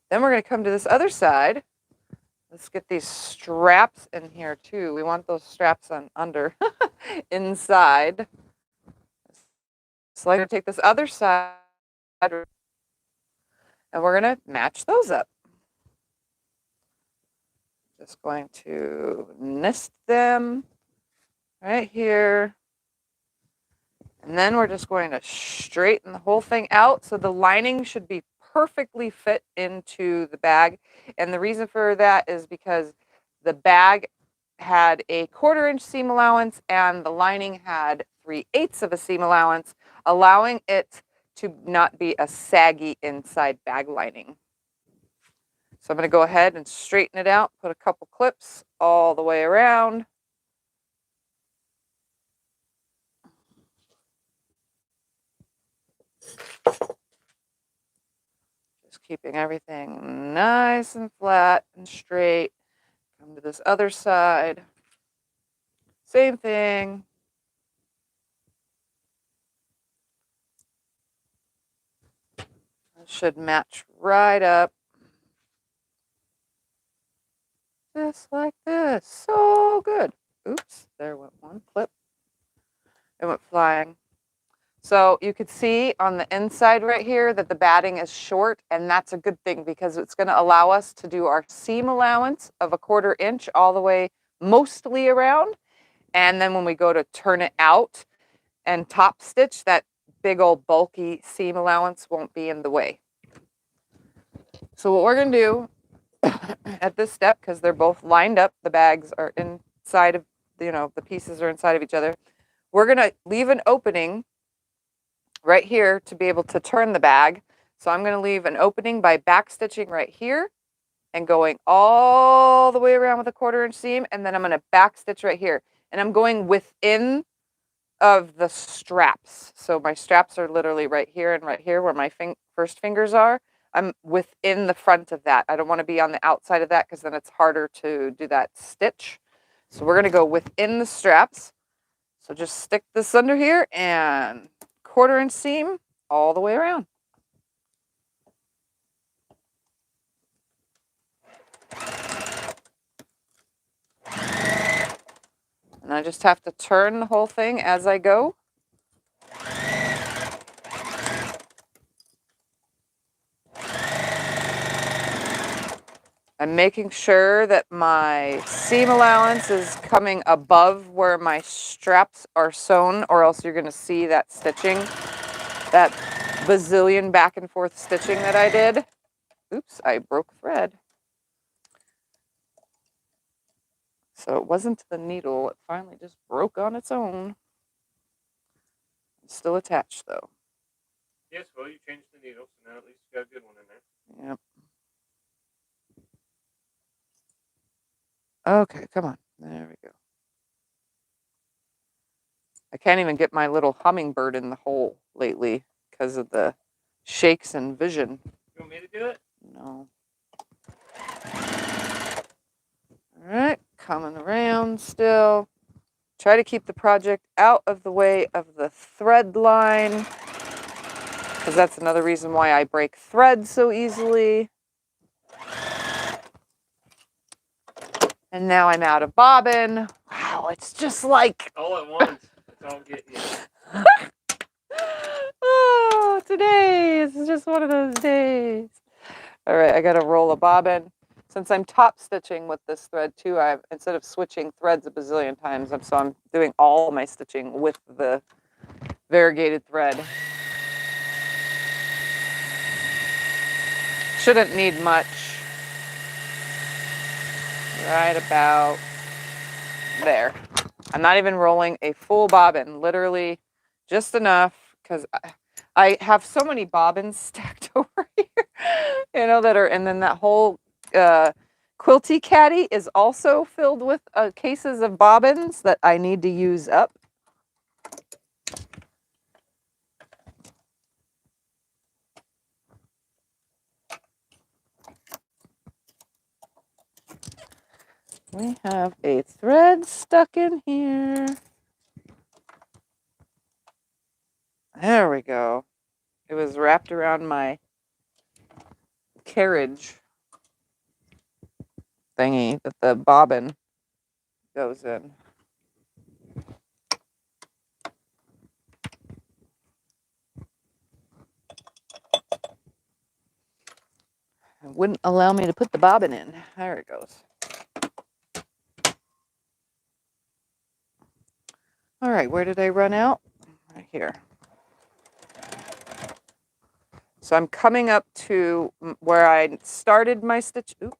A: Then we're going to come to this other side. Let's get these straps in here too. We want those straps on under inside. So I'm going to take this other side, and we're going to match those up. Just going to nest them right here. And then we're just going to straighten the whole thing out. So the lining should be perfectly fit into the bag. And the reason for that is because the bag had a 1/4 inch seam allowance and the lining had 3/8 of a seam allowance, allowing it to not be a saggy inside bag lining. So I'm going to go ahead and straighten it out, put a couple clips all the way around. Just keeping everything nice and flat and straight. Come to this other side. Same thing. It should match right up. Just like this. So good. Oops, there went one clip. It went flying. So you could see on the inside right here that the batting is short, and that's a good thing because it's going to allow us to do our seam allowance of a 1/4 inch all the way mostly around. And then when we go to turn it out and top stitch, that big old bulky seam allowance won't be in the way. So what we're going to do at this step, because they're both lined up, the bags are inside of, the pieces are inside of each other. We're going to leave an opening right here to be able to turn the bag. So I'm going to leave an opening by back stitching right here and going all the way around with a 1/4 inch seam. And then I'm going to back stitch right here. And I'm going within of the straps. So my straps are literally right here and right here where my first fingers are. I'm within the front of that. I don't want to be on the outside of that because then it's harder to do that stitch. So we're going to go within the straps. So just stick this under here and 1/4 inch seam all the way around. And I just have to turn the whole thing as I go. I'm making sure that my seam allowance is coming above where my straps are sewn, or else you're going to see that stitching, that bazillion back and forth stitching that I did. Oops, I broke thread. So it wasn't the needle, it finally just broke on its own. It's still attached though.
B: Yes, well, you changed the needle, so now at least you got a good one in there.
A: Yep. Okay, come on. There we go. I can't even get my little hummingbird in the hole lately because of the shakes and vision.
B: You want me to do it?
A: No. All right, coming around still. Try to keep the project out of the way of the thread line, because that's another reason why I break thread so easily. And now I'm out of bobbin. Wow, it's just like...
B: All at once. It's all getting you.
A: Oh, today is just one of those days. All right, I got to roll a bobbin. Since I'm top stitching with this thread too, instead of switching threads a bazillion times, so I'm doing all my stitching with the variegated thread. Shouldn't need much. Right about there. I'm not even rolling a full bobbin, literally just enough, because I have so many bobbins stacked over here, that are, and then that whole quilty caddy is also filled with cases of bobbins that I need to use up. We have a thread stuck in here. There we go. It was wrapped around my carriage thingy that the bobbin goes in. It wouldn't allow me to put the bobbin in. There it goes. All right, where did I run out? Right here. So I'm coming up to where I started my stitch. Ooh.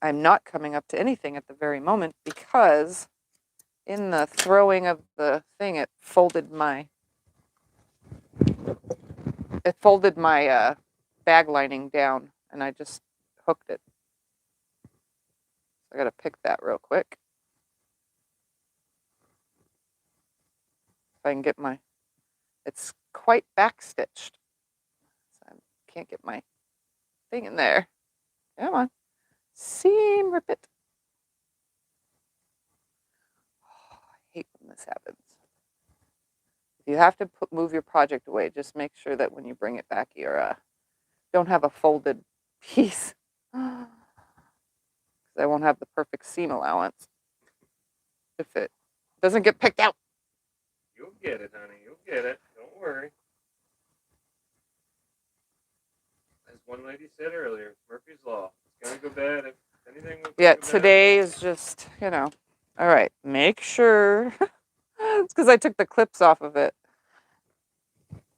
A: I'm not coming up to anything at the very moment because in the throwing of the thing, it folded my bag lining down, and I just hooked it. I gotta pick that real quick. If I can get my, it's quite backstitched. So I can't get my thing in there. Come on. Seam rip it. Oh, I hate when this happens. If you have to move your project away, just make sure that when you bring it back, you're don't have a folded piece. I won't have the perfect seam allowance if it doesn't get picked out.
B: You'll get it, honey. You'll get it. Don't worry. As one lady said earlier, Murphy's Law. It's going to go bad if anything will
A: Yeah,
B: go bad.
A: today is just, you know. All right, make sure. It's because I took the clips off of it.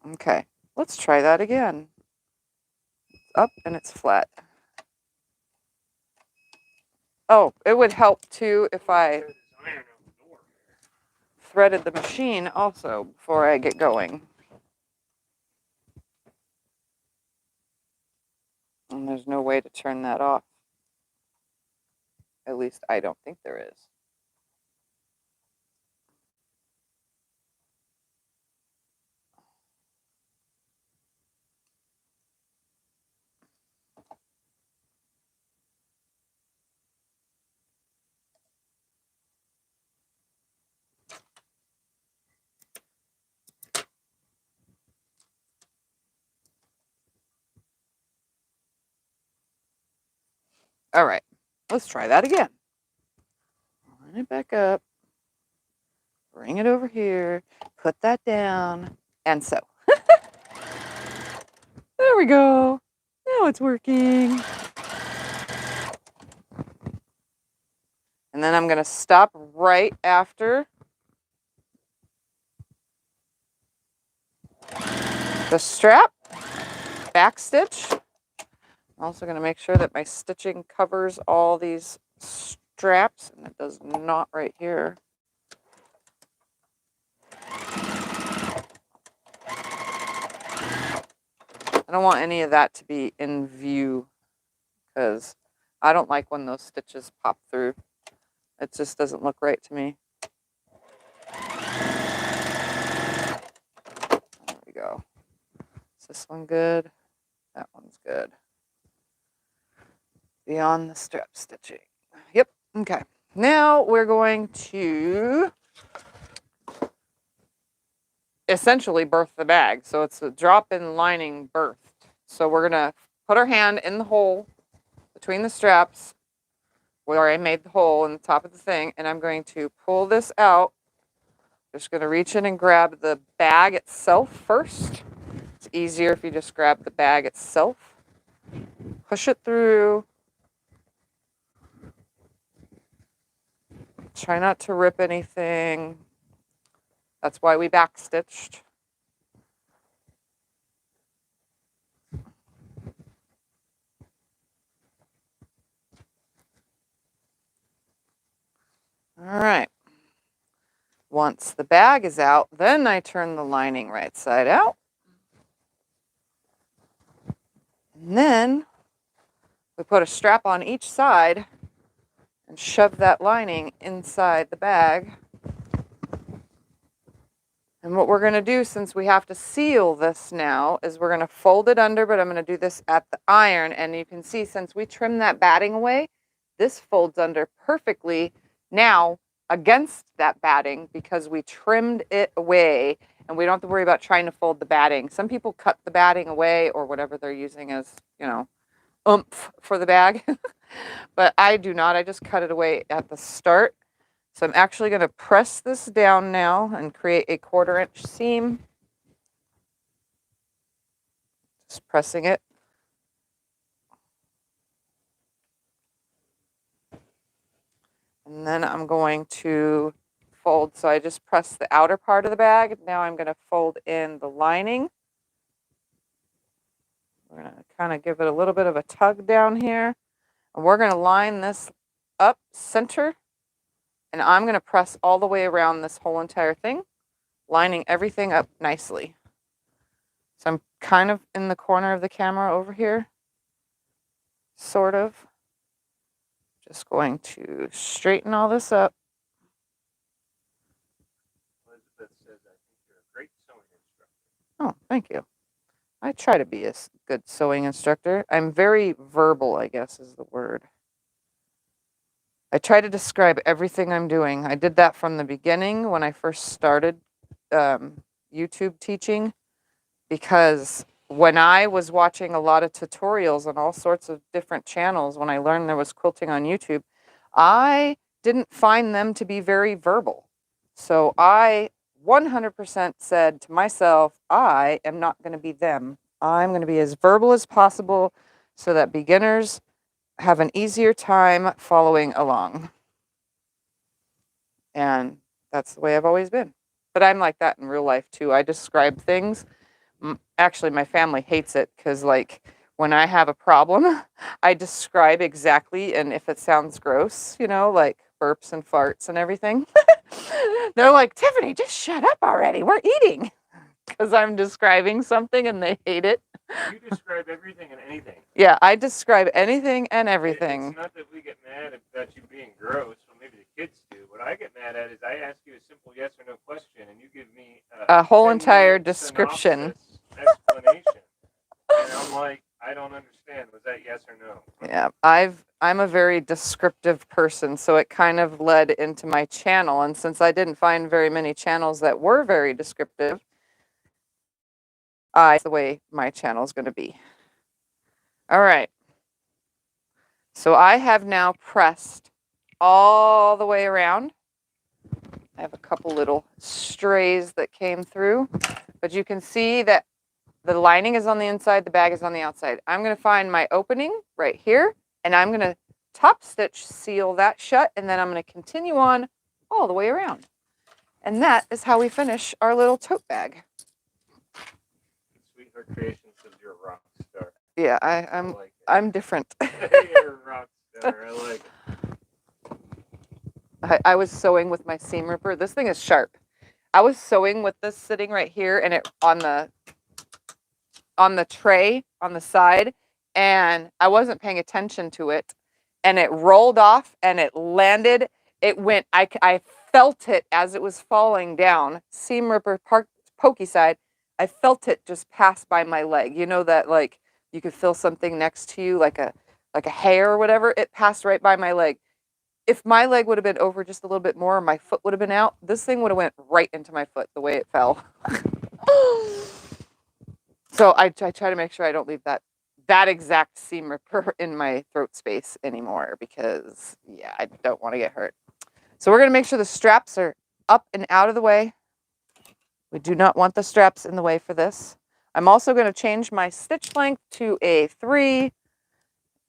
A: Okay, let's try that again. It's up and it's flat. Oh, it would help too if I threaded the machine also before I get going. And there's no way to turn that off. At least I don't think there is. All right, let's try that again. Line it back up. Bring it over here. Put that down. And sew. There we go. Now it's working. And then I'm going to stop right after the strap, back stitch. I'm also going to make sure that my stitching covers all these straps, and it does not right here. I don't want any of that to be in view because I don't like when those stitches pop through. It just doesn't look right to me. There we go. Is this one good? That one's good. Beyond the strap stitching. Yep, okay. Now we're going to essentially birth the bag. So it's a drop-in lining birth. So we're gonna put our hand in the hole between the straps where I made the hole in the top of the thing, and I'm going to pull this out. Just gonna reach in and grab the bag itself first. It's easier if you just grab the bag itself. Push it through. Try not to rip anything. That's why we backstitched. All right. Once the bag is out, then I turn the lining right side out. And then we put a strap on each side and shove that lining inside the bag. And what we're going to do, since we have to seal this now, is we're going to fold it under, but I'm going to do this at the iron. And you can see, since we trimmed that batting away, this folds under perfectly now against that batting because we trimmed it away and we don't have to worry about trying to fold the batting. Some people cut the batting away or whatever they're using as, you know, oomph for the bag. But I do not. I just cut it away at the start. So I'm actually going to press this down now and create a 1/4 inch seam. Just pressing it. And then I'm going to fold. So I just pressed the outer part of the bag. Now I'm going to fold in the lining. We're going to kind of give it a little bit of a tug down here. And we're going to line this up center. And I'm going to press all the way around this whole entire thing, lining everything up nicely. So I'm kind of in the corner of the camera over here, sort of. Just going to straighten all this up.
B: Elizabeth says, I think you're a great sewing instructor.
A: Oh, thank you. I try to be a good sewing instructor. I'm very verbal, I guess is the word. I try to describe everything I'm doing. I did that from the beginning when I first started YouTube teaching, because when I was watching a lot of tutorials on all sorts of different channels, when I learned there was quilting on YouTube, I didn't find them to be very verbal. So I 100% said to myself, I am not going to be them. I'm going to be as verbal as possible so that beginners have an easier time following along. And that's the way I've always been. But I'm like that in real life too. I describe things. Actually, my family hates it because, like, when I have a problem, I describe exactly, and if it sounds gross, you know, like burps and farts and everything, they're like, Tiffany, just shut up already. We're eating. Because I'm describing something and they hate it.
B: You describe everything and anything.
A: Yeah, I describe anything and everything.
B: It's not that we get mad about you being gross. Well, maybe the kids do. What I get mad at is I ask you a simple yes or no question, and you give me
A: a whole entire description.
B: Explanation. And I'm like, I don't understand. Was that yes or no?
A: Yeah, I'm a very descriptive person, so it kind of led into my channel. And since I didn't find very many channels that were very descriptive, that's the way my channel is going to be. All right. So I have now pressed all the way around. I have a couple little strays that came through, but you can see that the lining is on the inside, the bag is on the outside. I'm going to find my opening right here, and I'm going to top stitch seal that shut, and then I'm going to continue on all the way around. And that is how we finish our little tote bag.
B: Sweetheart Creations says you're a rock star.
A: Yeah, I'm different.
B: You're a rock star. I like it.
A: I was sewing with my seam ripper. This thing is sharp. I was sewing with this sitting right here, and it on the tray on the side, and I wasn't paying attention to it, and it rolled off and it landed. It went. I felt it as it was falling down. Seam ripper pokey side. I felt it just pass by my leg. You know that, like, you could feel something next to you, like a hair or whatever. It passed right by my leg. If my leg would have been over just a little bit more, my foot would have been out. This thing would have went right into my foot the way it fell. So I try to make sure I don't leave that exact seam ripper in my throat space anymore, because, yeah, I don't want to get hurt. So we're going to make sure the straps are up and out of the way. We do not want the straps in the way for this. I'm also going to change my stitch length to a 3,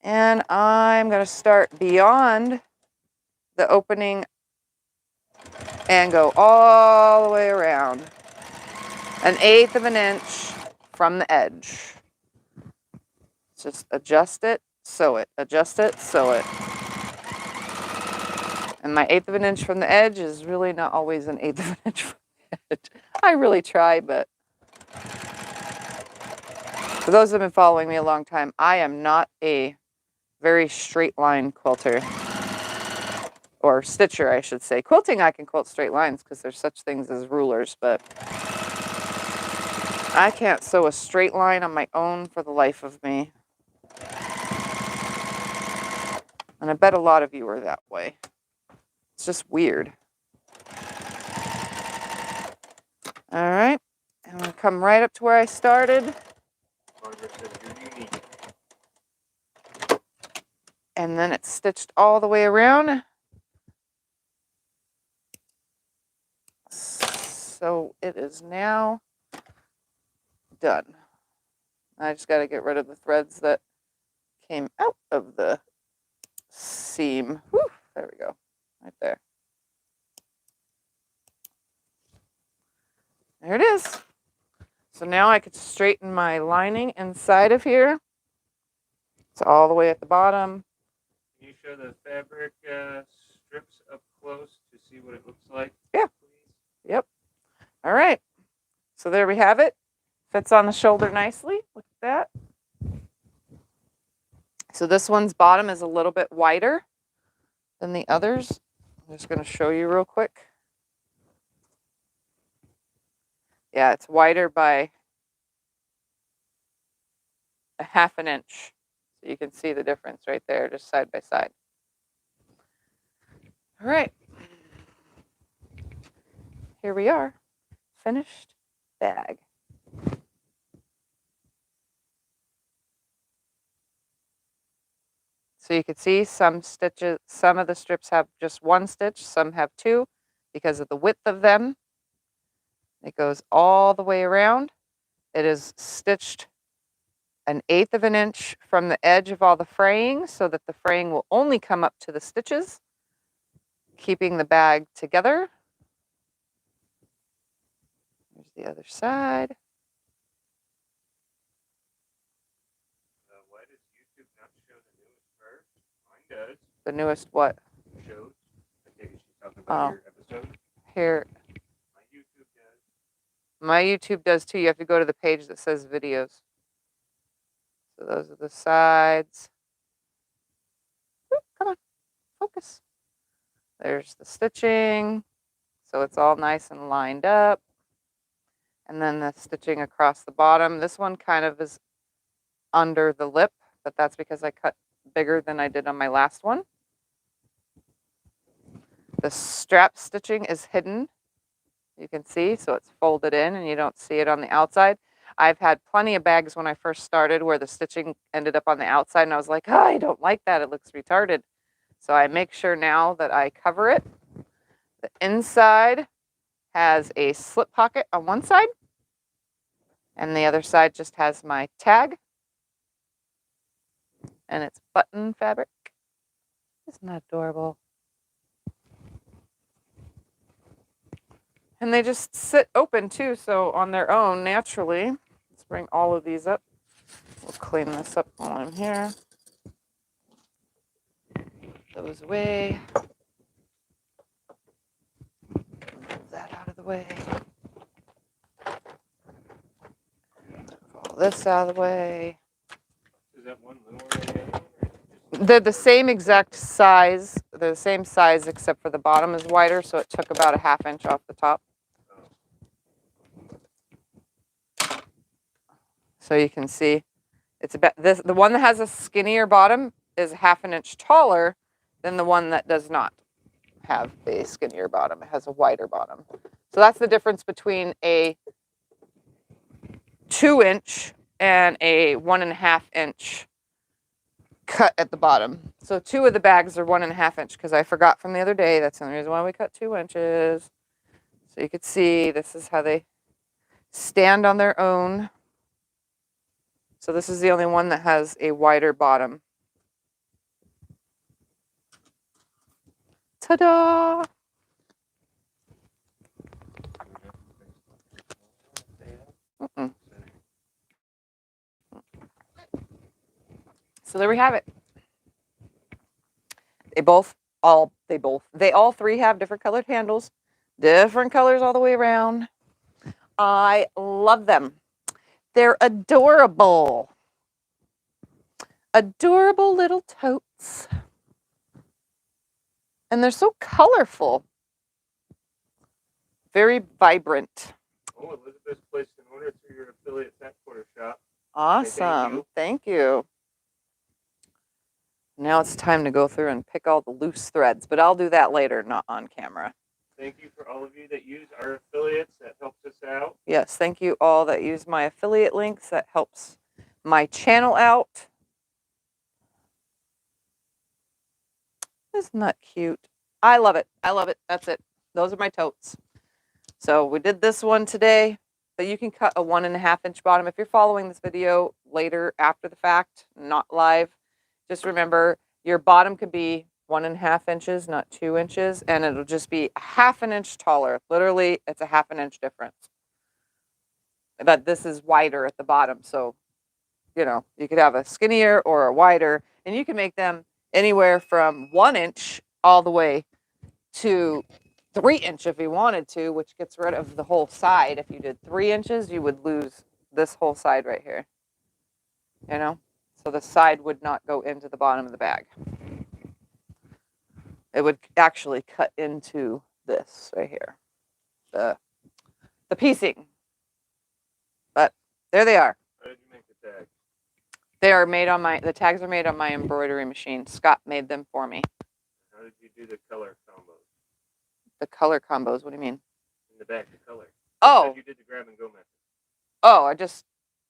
A: and I'm going to start beyond the opening and go all the way around, 1/8 of an inch from the edge. Just adjust it, sew it, adjust it, sew it. And my 1/8 of an inch from the edge is really not always 1/8 of an inch from the edge. I really try, but for those that have been following me a long time, I am not a very straight line quilter. Or stitcher, I should say. Quilting, I can quilt straight lines because there's such things as rulers, but I can't sew a straight line on my own for the life of me. And I bet a lot of you are that way. It's just weird. All right. I'm going to come right up to where I started. And then it's stitched all the way around. So it is now done. I just got to get rid of the threads that came out of the seam. Whew, there we go. Right there. There it is. So now I could straighten my lining inside of here. It's all the way at the bottom.
B: Can you show the fabric strips up close to see what it looks like?
A: Yeah.
B: Please?
A: Yep. All right. So there we have it. Fits on the shoulder nicely. Look at that. So this one's bottom is a little bit wider than the others. I'm just going to show you real quick. Yeah, it's wider by a 1/2 inch. So you can see the difference right there, just side by side. All right. Here we are. Finished bag. So you can see some stitches, some of the strips have just one stitch, some have two because of the width of them. It goes all the way around. It is stitched 1/8 of an inch from the edge of all the fraying so that the fraying will only come up to the stitches, keeping the bag together. Here's the other side.
B: Why does YouTube not show the newest verse? Mine does.
A: The newest what?
B: Shows. I think she's talking about your episode.
A: Here.
B: My YouTube does.
A: My YouTube does too. You have to go to the page that says videos. So those are the sides. Oop, come on, focus. There's the stitching. So it's all nice and lined up. And then the stitching across the bottom. This one kind of is under the lip, but that's because I cut bigger than I did on my last one. The strap stitching is hidden. You can see, so it's folded in and you don't see it on the outside. I've had plenty of bags when I first started where the stitching ended up on the outside and I was like, oh, I don't like that. It looks retarded. So I make sure now that I cover it. The inside has a slip pocket on one side and the other side just has my tag. And it's button fabric. Isn't that adorable? And they just sit open too, so on their own, naturally. Let's bring all of these up. We'll clean this up while I'm here. Those away. Move that out of the way. All this out of the way.
B: Is that one lower than the other one?
A: They're the same exact size. They're the same size except for the bottom is wider, so it took about a 1/2 inch off the top. So you can see it's about this. The one that has a skinnier bottom is 1/2 inch taller than the one that does not have a skinnier bottom. It has a wider bottom. So that's the difference between a 2 inch and a 1.5 inch cut at the bottom. So 2 of the bags are 1.5 inch because I forgot from the other day. That's the only reason why we cut 2 inches. So you could see this is how they stand on their own. So this is the only one that has a wider bottom. Ta-da! So there we have it. They all three have different colored handles, different colors all the way around. I love them. They're adorable. Adorable little totes. And they're so colorful. Very vibrant.
B: Oh, Elizabeth's placed an order through your affiliate Fat Quarter Shop.
A: Awesome. Thank you. Now it's time to go through and pick all the loose threads, but I'll do that later, not on camera.
B: Thank you for all of you that use our affiliates. That helps us out.
A: Yes, thank you all that use my affiliate links. That helps my channel out. Isn't that cute? I love it. I love it. That's it. Those are my totes. So we did this one today, but you can cut a 1.5 inch bottom. If you're following this video later after the fact, not live, just remember your bottom could be 1.5 inches, not 2 inches, and it'll just be 1/2 inch taller. Literally, it's a 1/2 inch difference. but this is wider at the bottom. So, you know, you could have a skinnier or a wider, and you can make them anywhere from 1 inch all the way to 3 inch if you wanted to, which gets rid of the whole side. If you did 3 inches, you would lose this whole side right here, you know? So the side would not go into the bottom of the bag. It would actually cut into this right here, the piecing. But there they are.
B: How did you make the tag?
A: They are made on the tags are made on my embroidery machine. Scott made them for me.
B: How did you do the color combos?
A: The color combos, what do you mean?
B: In the back, the color.
A: Oh.
B: You did the grab and go method.
A: Oh, I just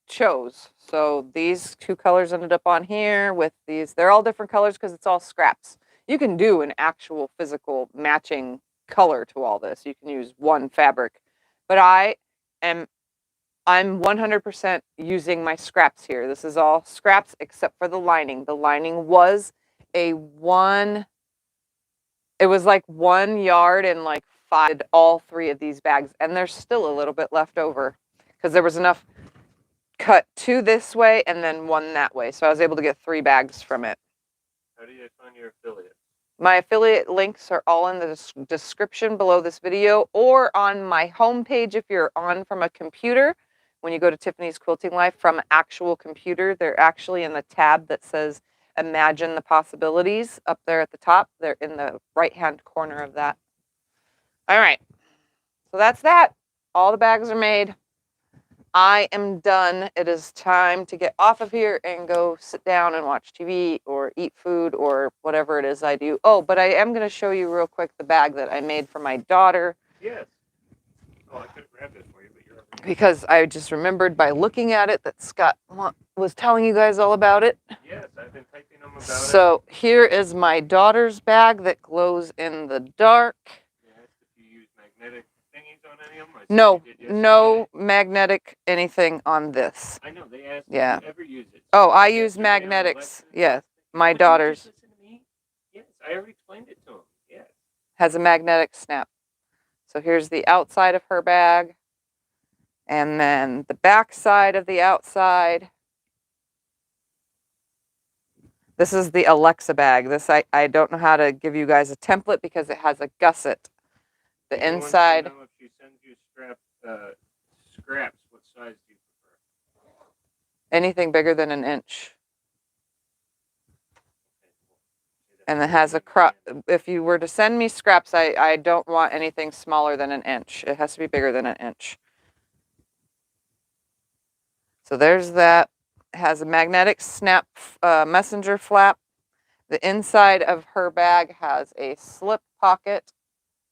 A: chose. So these 2 colors ended up on here with these. They're all different colors because it's all scraps. You can do an actual physical matching color to all this. You can use one fabric. But I'm 100% using my scraps here. This is all scraps except for the lining. The lining was it was like 1 yard and like 5, all 3 of these bags. And there's still a little bit left over because there was enough cut 2 this way and then 1 that way. So I was able to get 3 bags from it.
B: How do you find your affiliates?
A: My affiliate links are all in the description below this video or on my homepage if you're on from a computer. When you go to Tiffany's Quilting Life from actual computer, they're actually in the tab that says Imagine the Possibilities up there at the top. They're in the right-hand corner of that. All right. So that's that. All the bags are made. I am done. It is time to get off of here and go sit down and watch TV or eat food or whatever it is I do. Oh, but I am going to show you real quick the bag that I made for my daughter.
B: Yes. Oh, I could grab this for you, but you're over here.
A: Because I just remembered by looking at it that Scott was telling you guys all about it.
B: Yes, I've been typing them about it.
A: So here is my daughter's bag that glows in the dark.
B: Yes, if you use magnetic thingies on any of them.
A: No magnetic anything on this.
B: I know, they asked
A: Yeah.
B: if you ever use it.
A: Oh, I use magnetics. Yes, my daughter's.
B: Listen to me? Yes, I already explained it to him. Yes.
A: Has a magnetic snap. So here's the outside of her bag. And then the back side of the outside. This is the Alexa bag. This I don't know how to give you guys a template because it has a gusset. The inside.
B: If she sends you scraps, what size do you prefer?
A: Anything bigger than 1 inch. And it has a crop. If you were to send me scraps, I don't want anything smaller than 1 inch. It has to be bigger than 1 inch. So there's that. It has a magnetic snap messenger flap. The inside of her bag has a slip pocket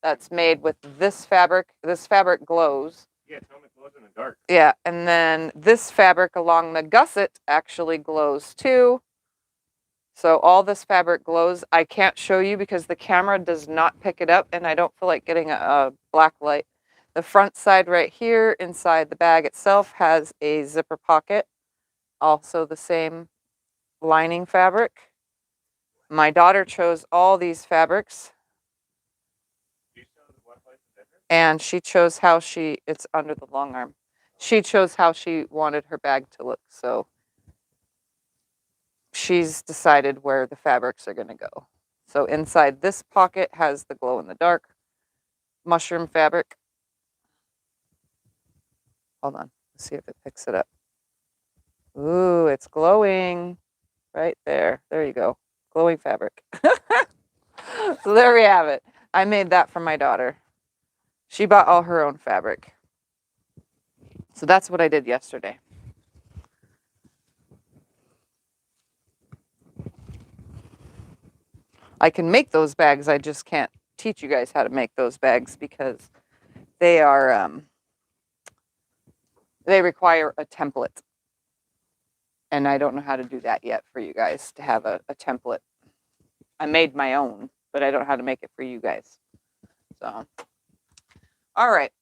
A: that's made with this fabric. This fabric glows.
B: Yeah, tell me it glows in the dark.
A: Yeah, and then this fabric along the gusset actually glows too. So all this fabric glows. I can't show you because the camera does not pick it up and I don't feel like getting a black light. The front side right here inside the bag itself has a zipper pocket. Also the same lining fabric. My daughter chose all these fabrics. And she chose how it's under the long arm. She chose how she wanted her bag to look. So she's decided where the fabrics are going to go. So inside this pocket has the glow in the dark mushroom fabric. Hold on, let's see if it picks it up. Ooh, it's glowing right there. There you go. Glowing fabric. So there we have it. I made that for my daughter. She bought all her own fabric. So that's what I did yesterday. I can make those bags. I just can't teach you guys how to make those bags because they are, they require a template. And I don't know how to do that yet for you guys to have a template. I made my own, but I don't know how to make it for you guys. So, all right.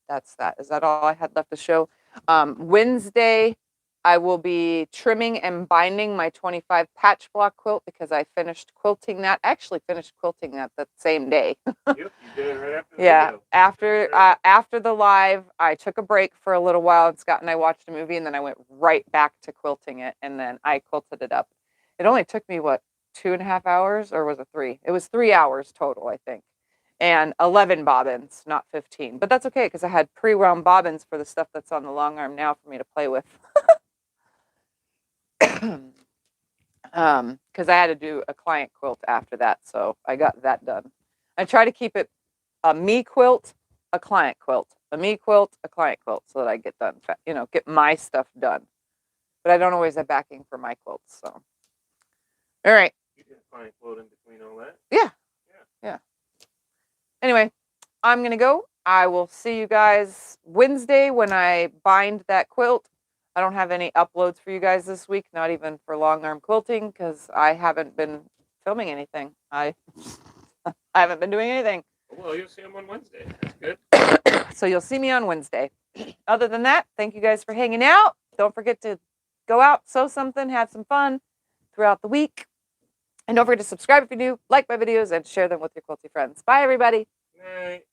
A: That's that. Is that all I had left to show? Wednesday, I will be trimming and binding my 25 patch block quilt because I finished quilting that. I actually finished quilting that same day.
B: Yep, you did it right after the
A: Yeah,
B: video.
A: after the live, I took a break for a little while, and Scott and I watched a movie, and then I went right back to quilting it, and then I quilted it up. It only took me, what, 2.5 hours, or was it 3? It was 3 hours total, I think, and 11 bobbins, not 15. But that's okay, because I had pre-wound bobbins for the stuff that's on the long arm now for me to play with. Because I had to do a client quilt after that, so I got that done. I try to keep it a me quilt, a client quilt, a me quilt, a client quilt, so that I get done, get my stuff done. But I don't always have backing for my quilts, so. All right.
B: You did a client quilt in between all that.
A: Yeah. Anyway, I'm gonna go. I will see you guys Wednesday when I bind that quilt. I don't have any uploads for you guys this week, not even for long arm quilting, because I haven't been filming anything. I haven't been doing anything.
B: Well, you'll see them on Wednesday. That's good.
A: So you'll see me on Wednesday. Other than that, thank you guys for hanging out. Don't forget to go out, sew something, have some fun throughout the week. And don't forget to subscribe if you're new, like my videos, and share them with your quilty friends. Bye, everybody.
B: Night.